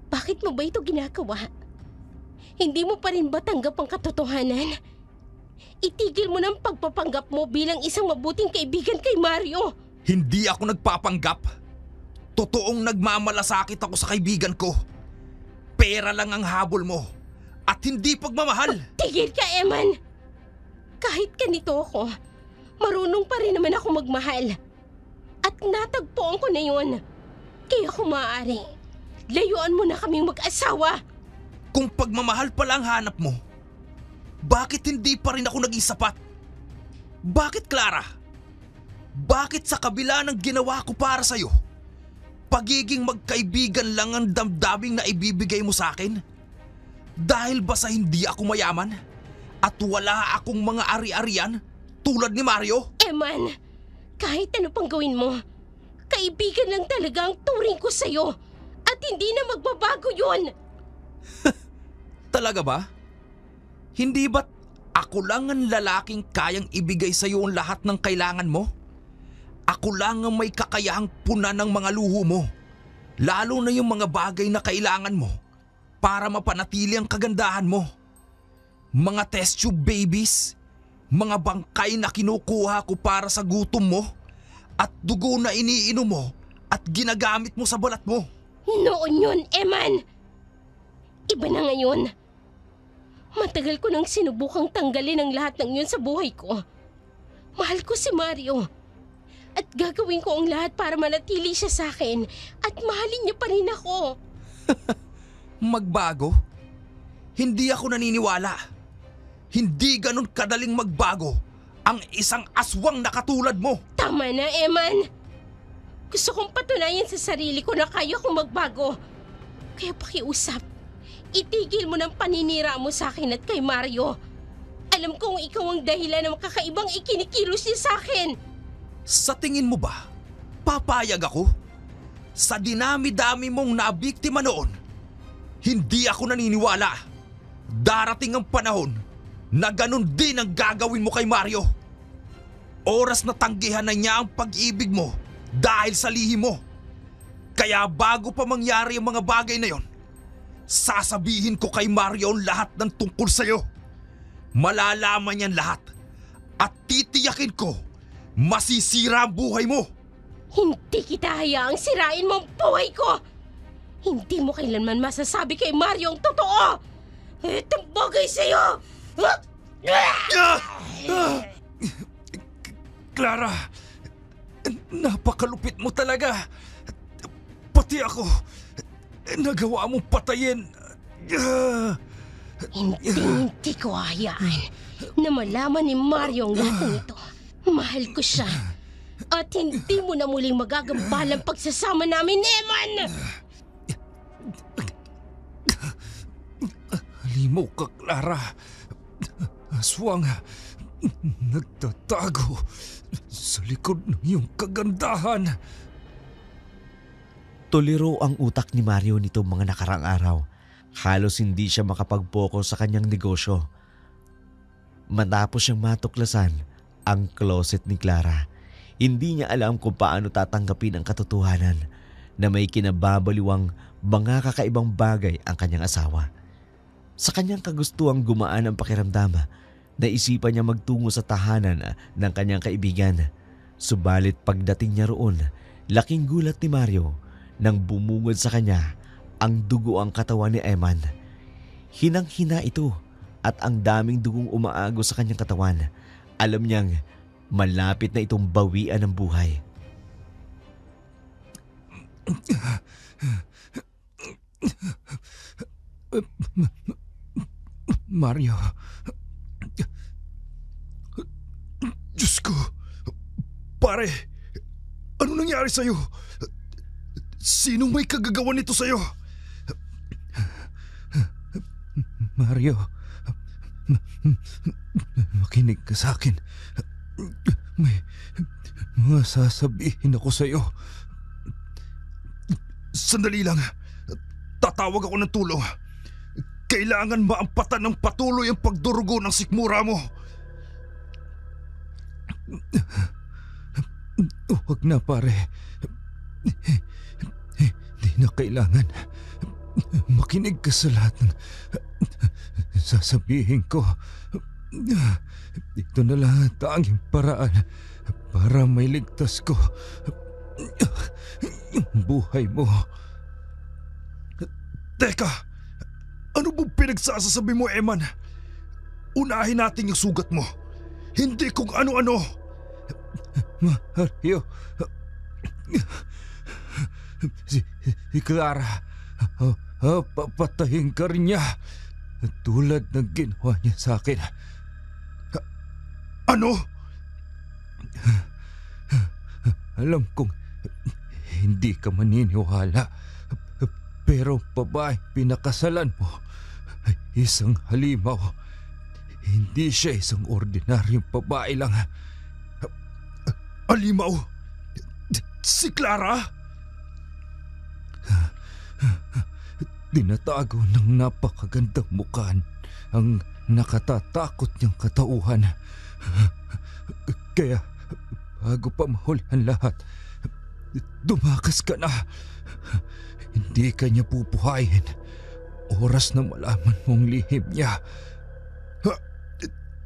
bakit mo ba ito ginagawa? Hindi mo pa rin ba tanggap ang katotohanan? Itigil mo ng pagpapanggap mo bilang isang mabuting kaibigan kay Mario. Hindi ako nagpapanggap. Totoong nagmamalasakit ako sa kaibigan ko. Pera lang ang habol mo at hindi pagmamahal. Tigil ka, Eman! Kahit ganito ako, marunong pa rin naman ako magmahal. At natagpuan ko na yun. Kaya kung maaari, layuan mo na kaming mag-asawa. Kung pagmamahal pala ang hanap mo, bakit hindi pa rin ako naging sapat? Bakit, Clara? Bakit sa kabila ng ginawa ko para sa'yo, pagiging magkaibigan lang ang damdaming na ibibigay mo sa akin? Dahil ba sa hindi ako mayaman at wala akong mga ari-arian tulad ni Mario? Eman, kahit ano pang gawin mo, kaibigan lang talaga ang turing ko sa'yo at hindi na magbabago yun. Talaga ba? Hindi ba't ako lang ang lalaking kayang ibigay sa iyo ang lahat ng kailangan mo? Ako lang ang may kakayahang punan ng mga luho mo. Lalo na yung mga bagay na kailangan mo para mapanatili ang kagandahan mo. Mga test tube babies, mga bangkay na kinukuha ko para sa gutom mo, at dugo na iniinom mo at ginagamit mo sa balat mo. Noon yun, Eman. Iba na ngayon. Matagal ko nang sinubukang tanggalin ang lahat ng yun sa buhay ko. Mahal ko si Mario. At gagawin ko ang lahat para manatili siya sa akin at mahalin niya pa rin ako. Magbago? Hindi ako naniniwala. Hindi ganun kadaling magbago ang isang aswang na katulad mo. Tama na, Eman. Gusto kong patunayan sa sarili ko na kaya kong magbago. Kaya pakiusap. Itigil mo ng paninira mo sa akin at kay Mario. Alam kong ikaw ang dahilan ng kakaibang ikinikilos niya sa akin. Sa tingin mo ba, papayag ako? Sa dinami-dami mong nabiktima noon, hindi ako naniniwala. Darating ang panahon na ganun din ang gagawin mo kay Mario. Oras na tanggihan na niya ang pag-ibig mo dahil sa lihim mo. Kaya bago pa mangyari ang mga bagay na yon, sasabihin ko kay Mario ang lahat ng tungkol sa'yo. Malalaman niyan lahat at titiyakin ko masisira ang buhay mo. Hindi kita hayaang sirain mo ang buhay ko. Hindi mo kailanman masasabi kay Mario ang totoo. Itong bagay sa'yo. Clara, napakalupit mo talaga. Pati ako, nagawa mong patayin. Hindi ko hayaan na malaman ni Mario ang lahat ng ito. Mahal ko siya. At hindi mo na muling magagambalang pagsasama namin, Eman! Halimaw ka, Clara. Aswang, nagtatago sa likod ng iyong kagandahan. Tuliro ang utak ni Mario nitong mga nakarang araw. Halos hindi siya makapag-focus sa kanyang negosyo. Matapos siyang matuklasan ang closet ni Clara, hindi niya alam kung paano tatanggapin ang katotohanan na may kinababaliwang mga kakaibang bagay ang kanyang asawa. Sa kanyang kagustuhang gumaan ang pakiramdam, naisipan niya magtungo sa tahanan ng kanyang kaibigan. Subalit pagdating niya roon, laking gulat ni Mario nang bumungod sa kanya ang dugo ang katawan ni Eman. Hinang-hina ito at ang daming dugong umaagos sa kanyang katawan. Alam niyang malapit na itong bawian ng buhay. Mario, Diyos ko, pare, ano nangyari sa'yo? Sinong may kagagawa nito sa'yo? Mario, makinig ka sa akin. May mga sasabihin ako sa'yo. Sandali lang. Tatawag ako ng tulong. Kailangan maampatan ng patuloy ang pagdurugo ng sikmura mo. Huwag na, pare. Hindi na kailangan. Makinig ka sa lahat sasabihin ko. Ito na lang ang tanging paraan para mailigtas ko yung buhay mo. Teka, ano bang pinagsasasabi mo, Eman? Unahin natin yung sugat mo, hindi kung ano-ano. Mario, si Clara, papatayin ka rin niya tulad ng ginawa niya sa akin. Ano? Alam kong hindi ka maniniwala, pero babae pinakasalan mo ay isang halimaw. Hindi siya isang ordinaryong babae lang. Halimaw? Si Clara? Tinatago ng napakagandang mukhaan ang nakatatakot niyang katauhan. Kaya bago pa mahuli ang lahat, dumakas ka na. Hindi ka niya pupuhayin. Oras na malaman mong lihim niya.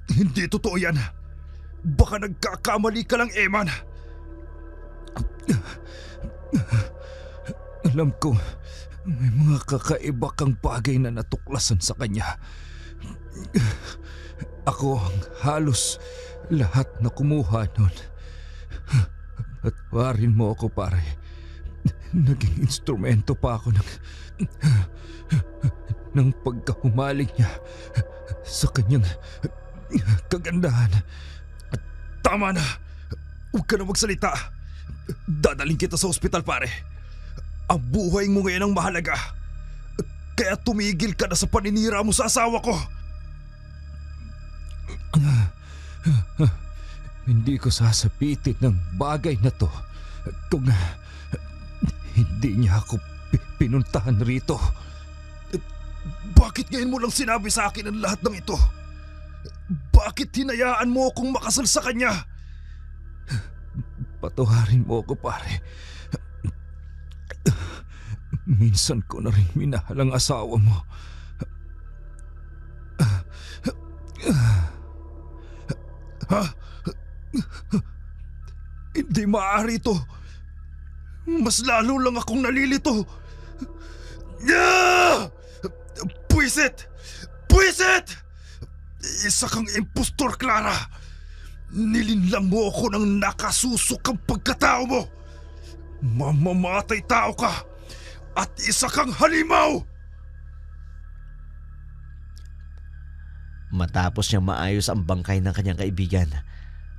Hindi totoo yan. Baka nagkakamali ka lang, Eman. Alam ko, may mga kakaiba kang bagay na natuklasan sa kanya. Ako ang halos lahat na kumuha nun. At warin mo ako, pare. Naging instrumento pa ako ng pagkahumaling niya sa kanyang kagandahan. Tama na. Huwag ka na magsalita. Dadaling kita sa ospital, pare. Ang buhay mo ngayon ang mahalaga. Kaya tumigil ka na sa paninira mo sa asawa ko. Hindi ko sasapitin ng bagay na to kung hindi niya ako pinuntahan rito. Bakit ngayon mo lang sinabi sa akin ang lahat ng ito? Bakit hinayaan mo akong makasal sa kanya? Patawarin mo ako, pare. Minsan ko na rin minahal ang asawa mo. Ha? Hindi maaari ito. Mas lalo lang akong nalilito. Puwisit! Puwisit! Isa kang impostor, Clara. Nilinlang mo ako ng nakasusok ang pagkatao mo. Mamamatay tao ka. At isa kang halimaw! Matapos niyang maayos ang bangkay ng kanyang kaibigan,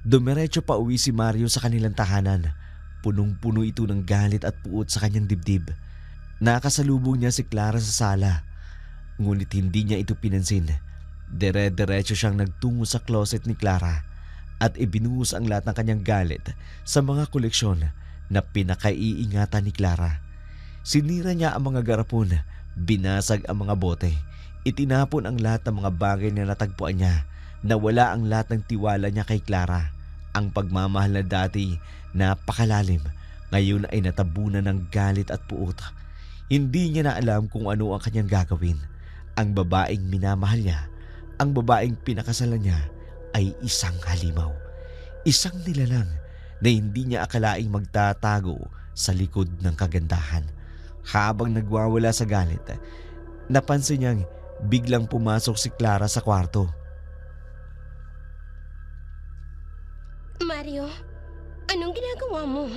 dumiretso pa uwi si Mario sa kanilang tahanan. Punong-puno ito ng galit at puot sa kanyang dibdib. Nakasalubong niya si Clara sa sala. Ngunit hindi niya ito pinansin. Dire-diretso siyang nagtungo sa closet ni Clara at ibinuhos ang lahat ng kanyang galit sa mga koleksyon na pinakaiingatan ni Clara. Sinira niya ang mga garapon, binasag ang mga bote, itinapon ang lahat ng mga bagay na natagpuan niya. Nawala ang lahat ng tiwala niya kay Clara. Ang pagmamahal na dati napakalalim, ngayon ay natabunan ng galit at puot. Hindi niya na alam kung ano ang kanyang gagawin. Ang babaeng minamahal niya, ang babaeng pinakasalan niya ay isang halimaw. Isang nilalang na hindi niya akalaing magtatago sa likod ng kagandahan. Habang nagwawala sa galit, napansin niyang biglang pumasok si Clara sa kwarto. Mario, anong ginagawa mo?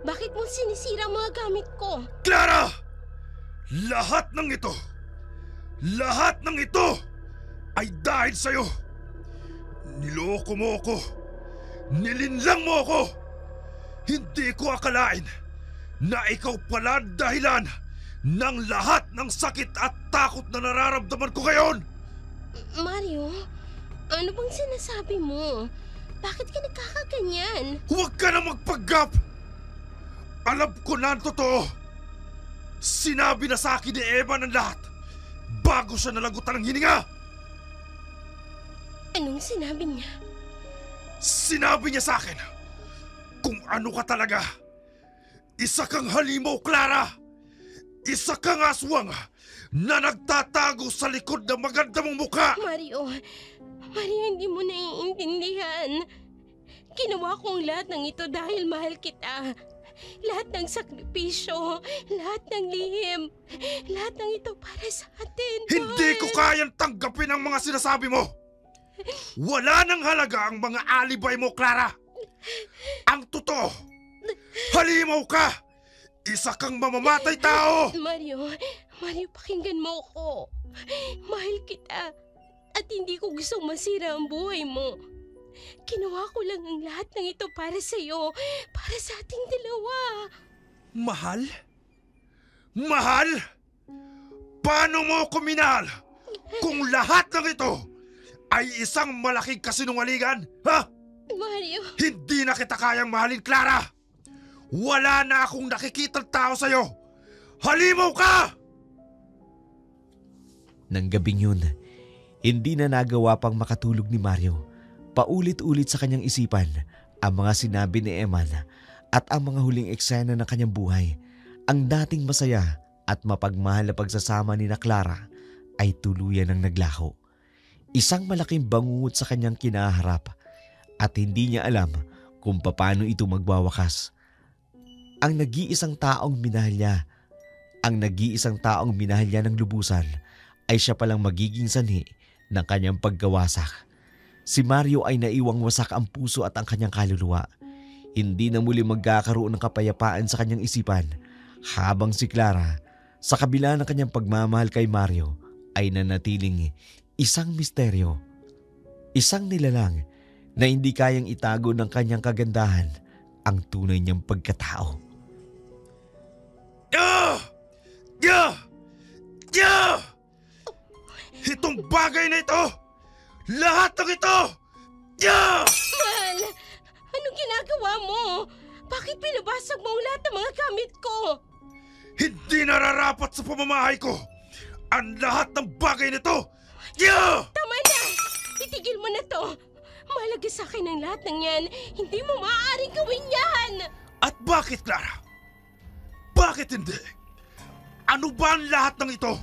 Bakit mo sinisira mga gamit ko? Clara! Lahat ng ito ay dahil sa'yo. Niloko mo ako. Nilinlang mo ako. Hindi ko akalain na ikaw pala dahilan ng lahat ng sakit at takot na nararamdaman ko ngayon. Mario, ano bang sinasabi mo? Bakit ka nagkakaganyan? Huwag ka na magpanggap! Alam ko na ang totoo. Sinabi na sa akin ni Eva ng lahat bago siya nalagutan ng hininga. Anong sinabi niya? Sinabi niya sa akin kung ano ka talaga. Isa kang halimaw, Clara. Isa kang aswang. na nagtatago sa likod ng maganda mong mukha. Mario, hindi mo naiintindihan. Ginawa ko ang lahat ng ito dahil mahal kita. Lahat ng sakripisyo, lahat ng lihim, lahat ng ito para sa atin. Hindi ko kayang tanggapin ang mga sinasabi mo. Wala nang halaga ang mga alibay mo, Clara. Ang totoo, halimaw ka. Isa kang mamamatay tao. Mario, pakinggan mo ako. Mahal kita at hindi ko gustong masira ang buhay mo. Ginawa ko lang ang lahat ng ito para sa'yo, para sa ating dalawa. Mahal? Mahal? Paano mo ako minahal kung lahat ng ito ay isang malaking kasinungalingan? Ha? Mario, Hindi na kita kayang mahalin, Clara. Wala na akong nakikitang tao sa'yo. Halimaw ka! Nang gabing yun, hindi na nagawa pang makatulog ni Mario. Paulit-ulit sa kanyang isipan ang mga sinabi ni Eman at ang mga huling eksena ng kanyang buhay. Ang dating masaya at mapagmahal na pagsasama ni na Clara ay tuluyan ng naglaho. Isang malaking bangungot sa kanyang kinaharap at hindi niya alam kung paano ito magwawakas. Ang nag-iisang taong minahal niya ng lubusan ay siya palang magiging sanhi ng kanyang pagkawasak. Si Mario ay naiwang wasak ang puso at ang kanyang kaluluwa. Hindi na muli magkakaroon ng kapayapaan sa kanyang isipan, habang si Clara, sa kabila ng kanyang pagmamahal kay Mario, ay nanatiling isang misteryo. Isang nilalang na hindi kayang itago ng kanyang kagandahan ang tunay niyang pagkatao. Itong bagay na ito! Lahat ng ito! mahal! Anong ginagawa mo? Bakit pinabasag mo ang lahat ng mga gamit ko? Hindi nararapat sa pamamahay ko ang lahat ng bagay nito! Tama na! Itigil mo na to! Mahalaga sa akin ang lahat ng yan. Hindi mo maaaring gawin yan! At bakit, Clara? Bakit hindi? Ano ba ang lahat ng ito?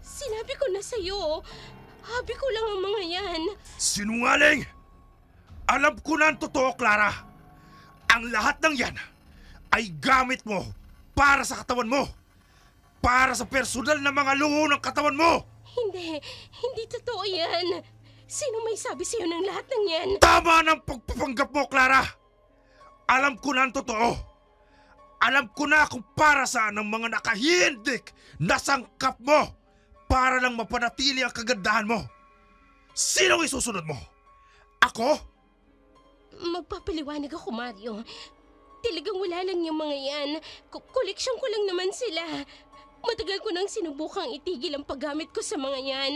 Sinabi ko na sa'yo. Habi ko lang ang mga yan. Sinungaling! Alam ko na ang totoo, Clara. Ang lahat ng yan ay gamit mo para sa katawan mo. Para sa personal na mga luho ng katawan mo. Hindi totoo yan. Sino may sabi sa'yo ng lahat ng yan? Tama ng pagpapanggap mo, Clara. Alam ko na ang totoo. Alam ko na kung para saan ang mga nakahihindik na sangkap mo para lang mapanatili ang kagandahan mo. Sinong isusunod mo? Ako? Magpapaliwanag ako, Mario. Talagang wala lang yung mga yan. Koleksyon ko lang naman sila. Matagal ko nang sinubukang itigil ang paggamit ko sa mga yan.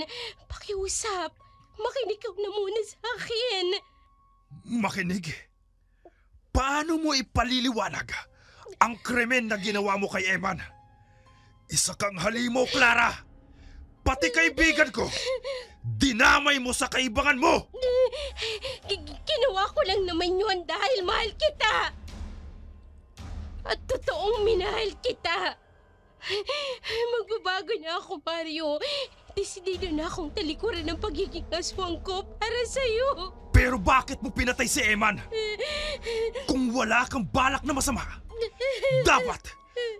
Pakiusap. Makinig ka na muna sa akin. Makinig? Paano mo ipaliliwanag ang krimen na ginawa mo kay Eman? Isa kang halimaw, Clara. Pati kaibigan ko, dinamay mo sa kaibangan mo. Ginawa ko lang naman yun dahil mahal kita. At totoong minahal kita. Magbabago na ako, Mario. Desidido na akong talikuran ng pagiging aswang ko para sa'yo. Pero bakit mo pinatay si Eman? Kung wala kang balak na masama, dapat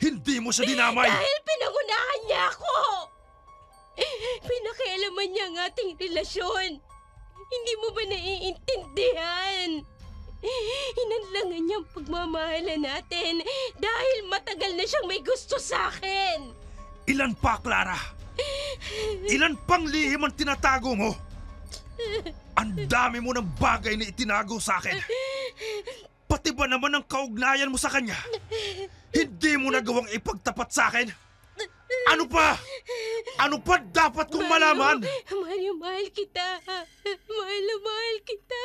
hindi mo siya dinamay. Dahil pinangunahan niya ako. Pinakialaman niya ang ating relasyon. Hindi mo ba naiintindihan? Hinanlangan niya ang pagmamahalan natin dahil matagal na siyang may gusto sa akin. Ilan pa, Clara? Ilan pang lihim ang tinatago mo? Ang dami mo ng bagay na itinago sa akin. Pati ba naman ang kaugnayan mo sa kanya? Hindi mo nagawang ipagtapat sa akin? Ano pa? Ano pa dapat kong malaman? Mario, mahal kita. Mahal na mahal kita.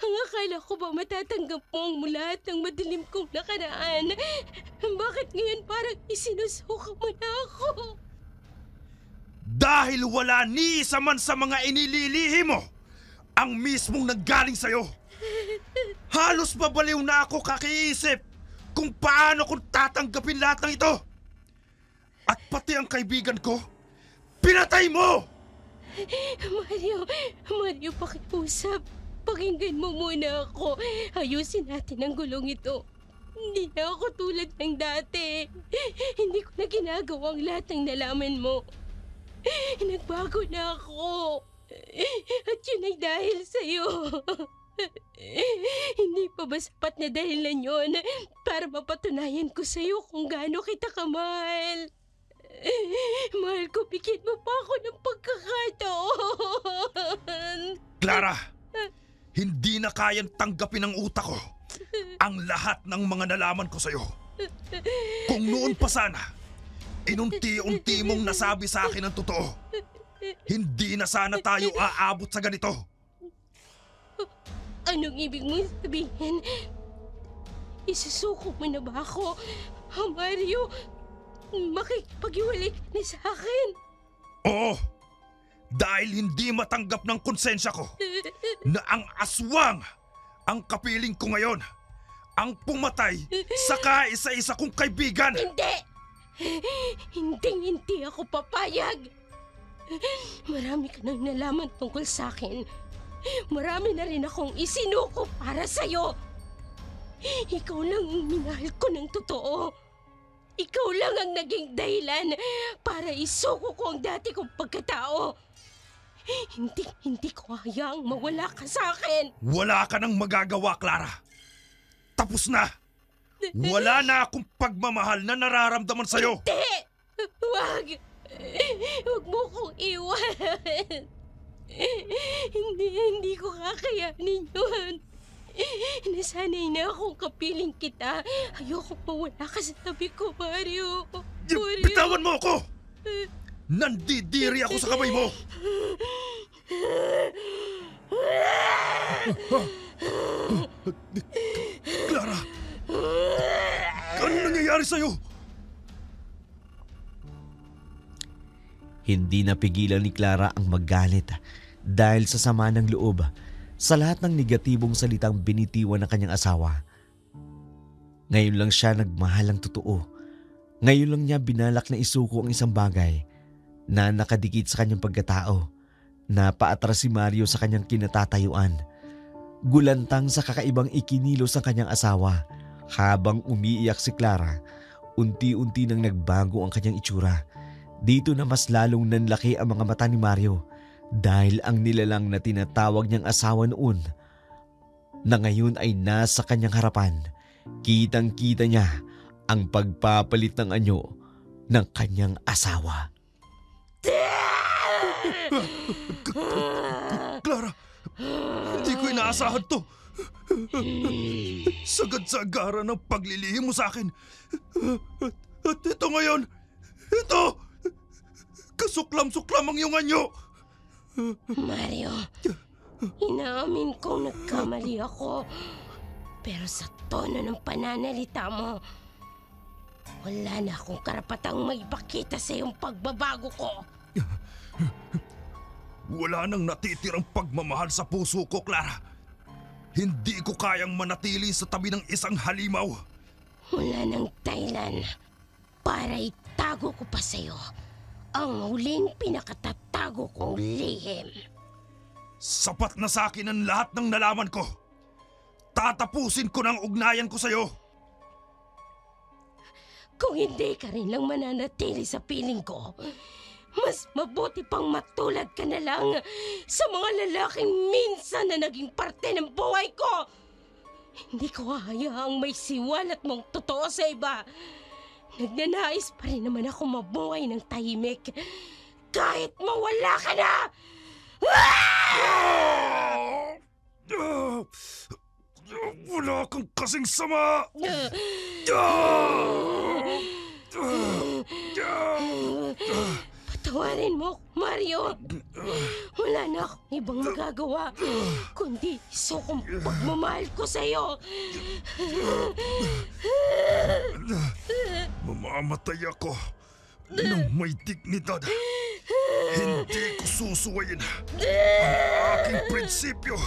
Ang akala ko ba matatanggap mo ang lahat ng madilim kong nakaraan? Bakit ngayon parang isinusuka mo na ako? Dahil wala ni isa man sa mga inililihi mo ang mismong nanggaling sa'yo. Halos babaliw na ako kakiisip kung paano kung tatanggapin lahat ng ito. At pati ang kaibigan ko, pinatay mo! Mario, pakiusap. Pakinggan mo muna ako. Ayusin natin ang gulong ito. Hindi na ako tulad ng dati. Hindi ko na ginagawa ang lahat ng nalaman mo. Nagbago na ako. At yun ay dahil sa'yo. Hindi pa ba sapat na dahilan yun para mapatunayan ko sa'yo kung gaano kita kamahal? Mahal ko, bigyan mo pa ako ng pagkakataon. Clara, hindi na kayang tanggapin ng utak ko ang lahat ng mga nalaman ko sa'yo. Kung noon pa sana, inunti-unti mong nasabi sa akin ang totoo, hindi na sana tayo aabot sa ganito. Anong ibig mong sabihin? Isusuko mo na ba ako? Mario, makikipag-iwalay ka na sa akin. Oo, dahil hindi matanggap ng konsensya ko na ang aswang ang kapiling ko ngayon, ang pumatay sa kaisa-isa kong kaibigan. Hindi! Hindi ako papayag. Marami ka nang nalaman tungkol sa akin. Marami na rin akong isinuko para sa'yo. Ikaw lang ang minahal ko ng totoo. Ikaw lang ang naging dahilan para isuko ko ang dati kong pagkatao. Hindi ko hayaang mawala ka sa akin. Wala ka nang magagawa, Clara. Tapos na. Wala na akong pagmamahal na nararamdaman sa'yo. Hindi! Wag mo kong iwan. Hindi ko kakayanin yun. Nasanay na akong kapiling kita. Ayoko mawala ka sa tabi ko, Mario. Bitawan mo ako! Nandidiri ako sa kamay mo! Clara! Ano nangyayari sa'yo? Hindi napigilan ni Clara ang magalit dahil sa sama ng loob sa lahat ng negatibong salitang binitiwan ng kanyang asawa. Ngayon lang siya nagmahal ng totoo. Ngayon lang niya binalak na isuko ang isang bagay na nakadikit sa kanyang pagkatao. Napaatras si Mario sa kanyang kinatatayuan. Gulantang sa kakaibang ikinilos ng kanyang asawa. Habang umiiyak si Clara, unti-unti nang nagbago ang kanyang itsura. Dito na mas lalong nanlaki ang mga mata ni Mario dahil ang nilalang na tinatawag niyang asawa noon na ngayon ay nasa kanyang harapan. Kitang-kita niya ang pagpapalit ng anyo ng kanyang asawa. Clara, hindi ko inaasahan to. Sagad-sagara ng paglilihim mo sa akin. At ito ngayon, ito! Kasuklam-suklam ang iyong anyo! Mario, inaamin kong nagkamali ako. Pero sa tono ng pananalita mo, wala na akong karapatang maipakita sa iyong pagbabago ko. Wala nang natitirang pagmamahal sa puso ko, Clara. Hindi ko kayang manatili sa tabi ng isang halimaw. Wala nang dahilan para itago ko pa sa'yo ang huling pinakatatago kong lihim. Sapat na sa akin ang lahat ng nalaman ko. Tatapusin ko ng ugnayan ko sa'yo. Kung hindi ka rin lang mananatili sa piling ko, mas mabuti pang matulad ka na lang sa mga lalaking minsan na naging parte ng buhay ko. Hindi ko hayaang may siwalat mong totoo sa iba. Nagnanais pa rin naman ako mabuhay ng tahimik kahit mawala ka na! Wala kang kasing sama! Patawarin mo, Mario. Wala na akong ibang magagawa kundi isukong pagmamahal ko sa'yo. Mamamatay ako ng may dignidad. Hindi ko susuwayin ang aking prinsipyo.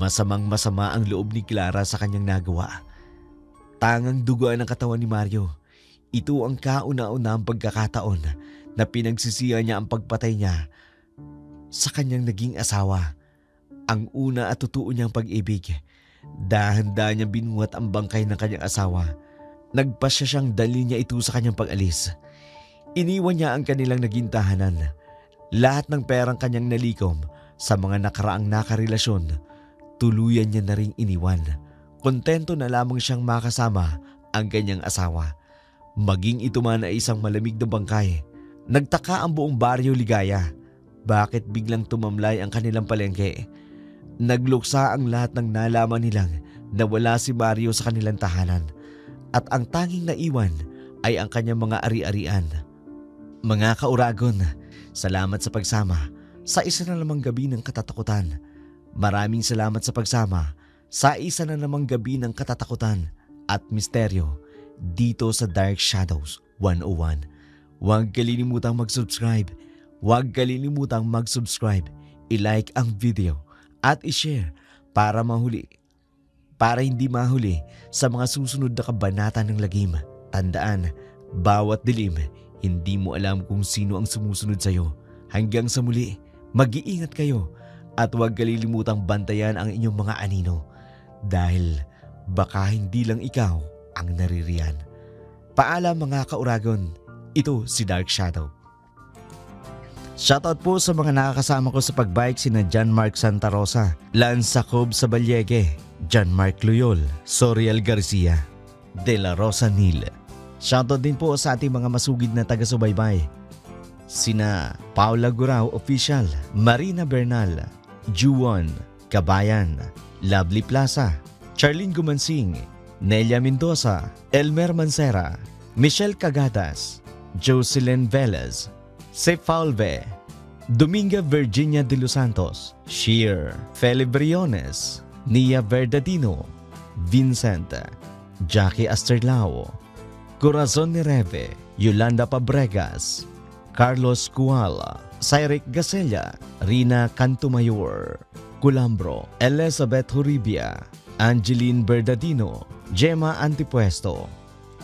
Masamang-masama ang loob ni Clara sa kanyang nagawa. Tangang duguan ang katawan ni Mario. Ito ang kauna-unahang pagkakataon na pinagsisihan niya ang pagpatay niya sa kanyang naging asawa. Ang una at totoo niyang pag-ibig. Dahan-dahan niyang binuhat ang bangkay ng kanyang asawa. Nagpasya siyang dalhin niya ito sa kanyang pag-alis. Iniwan niya ang kanilang naging tahanan. Lahat ng perang kanyang nalikom sa mga nakaraang nakarelasyon, tuluyan niya na ring iniwan. Kontento na lamang siyang makasama ang kanyang asawa. Maging ito man ay isang malamig na bangkay. Nagtaka ang buong baryo Ligaya. Bakit biglang tumamlay ang kanilang palengke? Nagluksa ang lahat ng nalaman nilang na wala si Mario sa kanilang tahanan. At ang tanging naiwan ay ang kanyang mga ari-arian. Mga kauragon, salamat sa pagsama sa isa na namang gabi ng katatakutan. Maraming salamat sa pagsama sa isa na namang gabi ng katatakutan at misteryo dito sa Dark Shadows 101. Huwag kalimutang mag-subscribe. Huwag kalimutang mag-subscribe, i-like ang video at i-share para hindi mahuli sa mga susunod na kabanata ng lagim. Tandaan, bawat dilim, hindi mo alam kung sino ang sumusunod sa'yo. Hanggang sa muli, mag-iingat kayo at huwag kalilimutang bantayan ang inyong mga anino dahil baka hindi lang ikaw ang naririyan. Paalam mga kauragon, ito si Dark Shadow. Shoutout po sa mga nakakasama ko sa pagbike sina John Mark Santa Rosa, Lance Jacob Sabaliege, John Mark Loyol, Soriel Garcia, De La Rosa Nil. Shoutout din po sa ating mga masugid na taga-subaybay, sina Paula Gurao Official, Marina Bernal, Juwon Kabayan, Lovely Plaza, Charlene Gumansing, Nelia Mendoza, Elmer Mancera, Michelle Cagadas, Jocelyn Velez, Sef Falve, Dominga Virginia de Los Santos, Sheer, Feli Briones, Nia Verdadino, Vincent, Jackie Asterlao, Corazon Nereve, Yolanda Pabregas, Carlos Cuala, Cyrek Gasella, Rina Cantumayor, Culambro, Elizabeth Horibia, Angeline Verdadino, Gemma Antipuesto,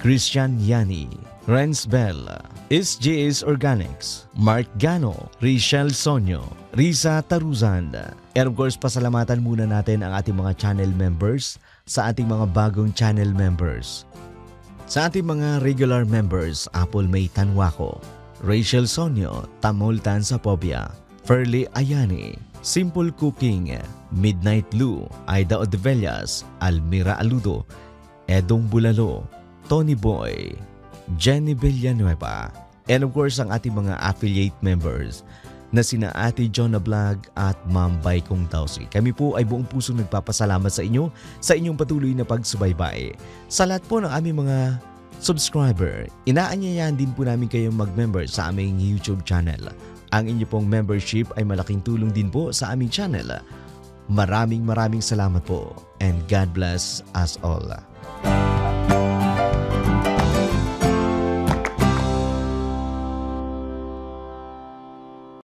Christian Yani, Renz Bell, SJS Organics, Mark Gano, Richelle Sonyo, Risa Taruzan. And of course, pasalamatan muna natin ang ating mga channel members sa ating mga bagong channel members. Sa ating mga regular members, Apple May Tanwako, Rachel Sonyo, Tamol Tansapobia, Ferly Ayani, Simple Cooking, Midnight Lou, Aida Odevellas, Almira Aludo, Edong Bulalo, Tony Boy, Jenny Villanueva, and of course ang ating mga affiliate members na sina Ate Jonah Vlog at Ma'am Baikong Tausi. Kami po ay buong puso nagpapasalamat sa inyo sa inyong patuloy na pagsubaybay. Sa lahat po ng aming mga subscriber, inaanyayahan din po namin kayong mag-member sa aming YouTube channel. Ang inyo pong membership ay malaking tulong din po sa aming channel. Maraming salamat po and God bless us all.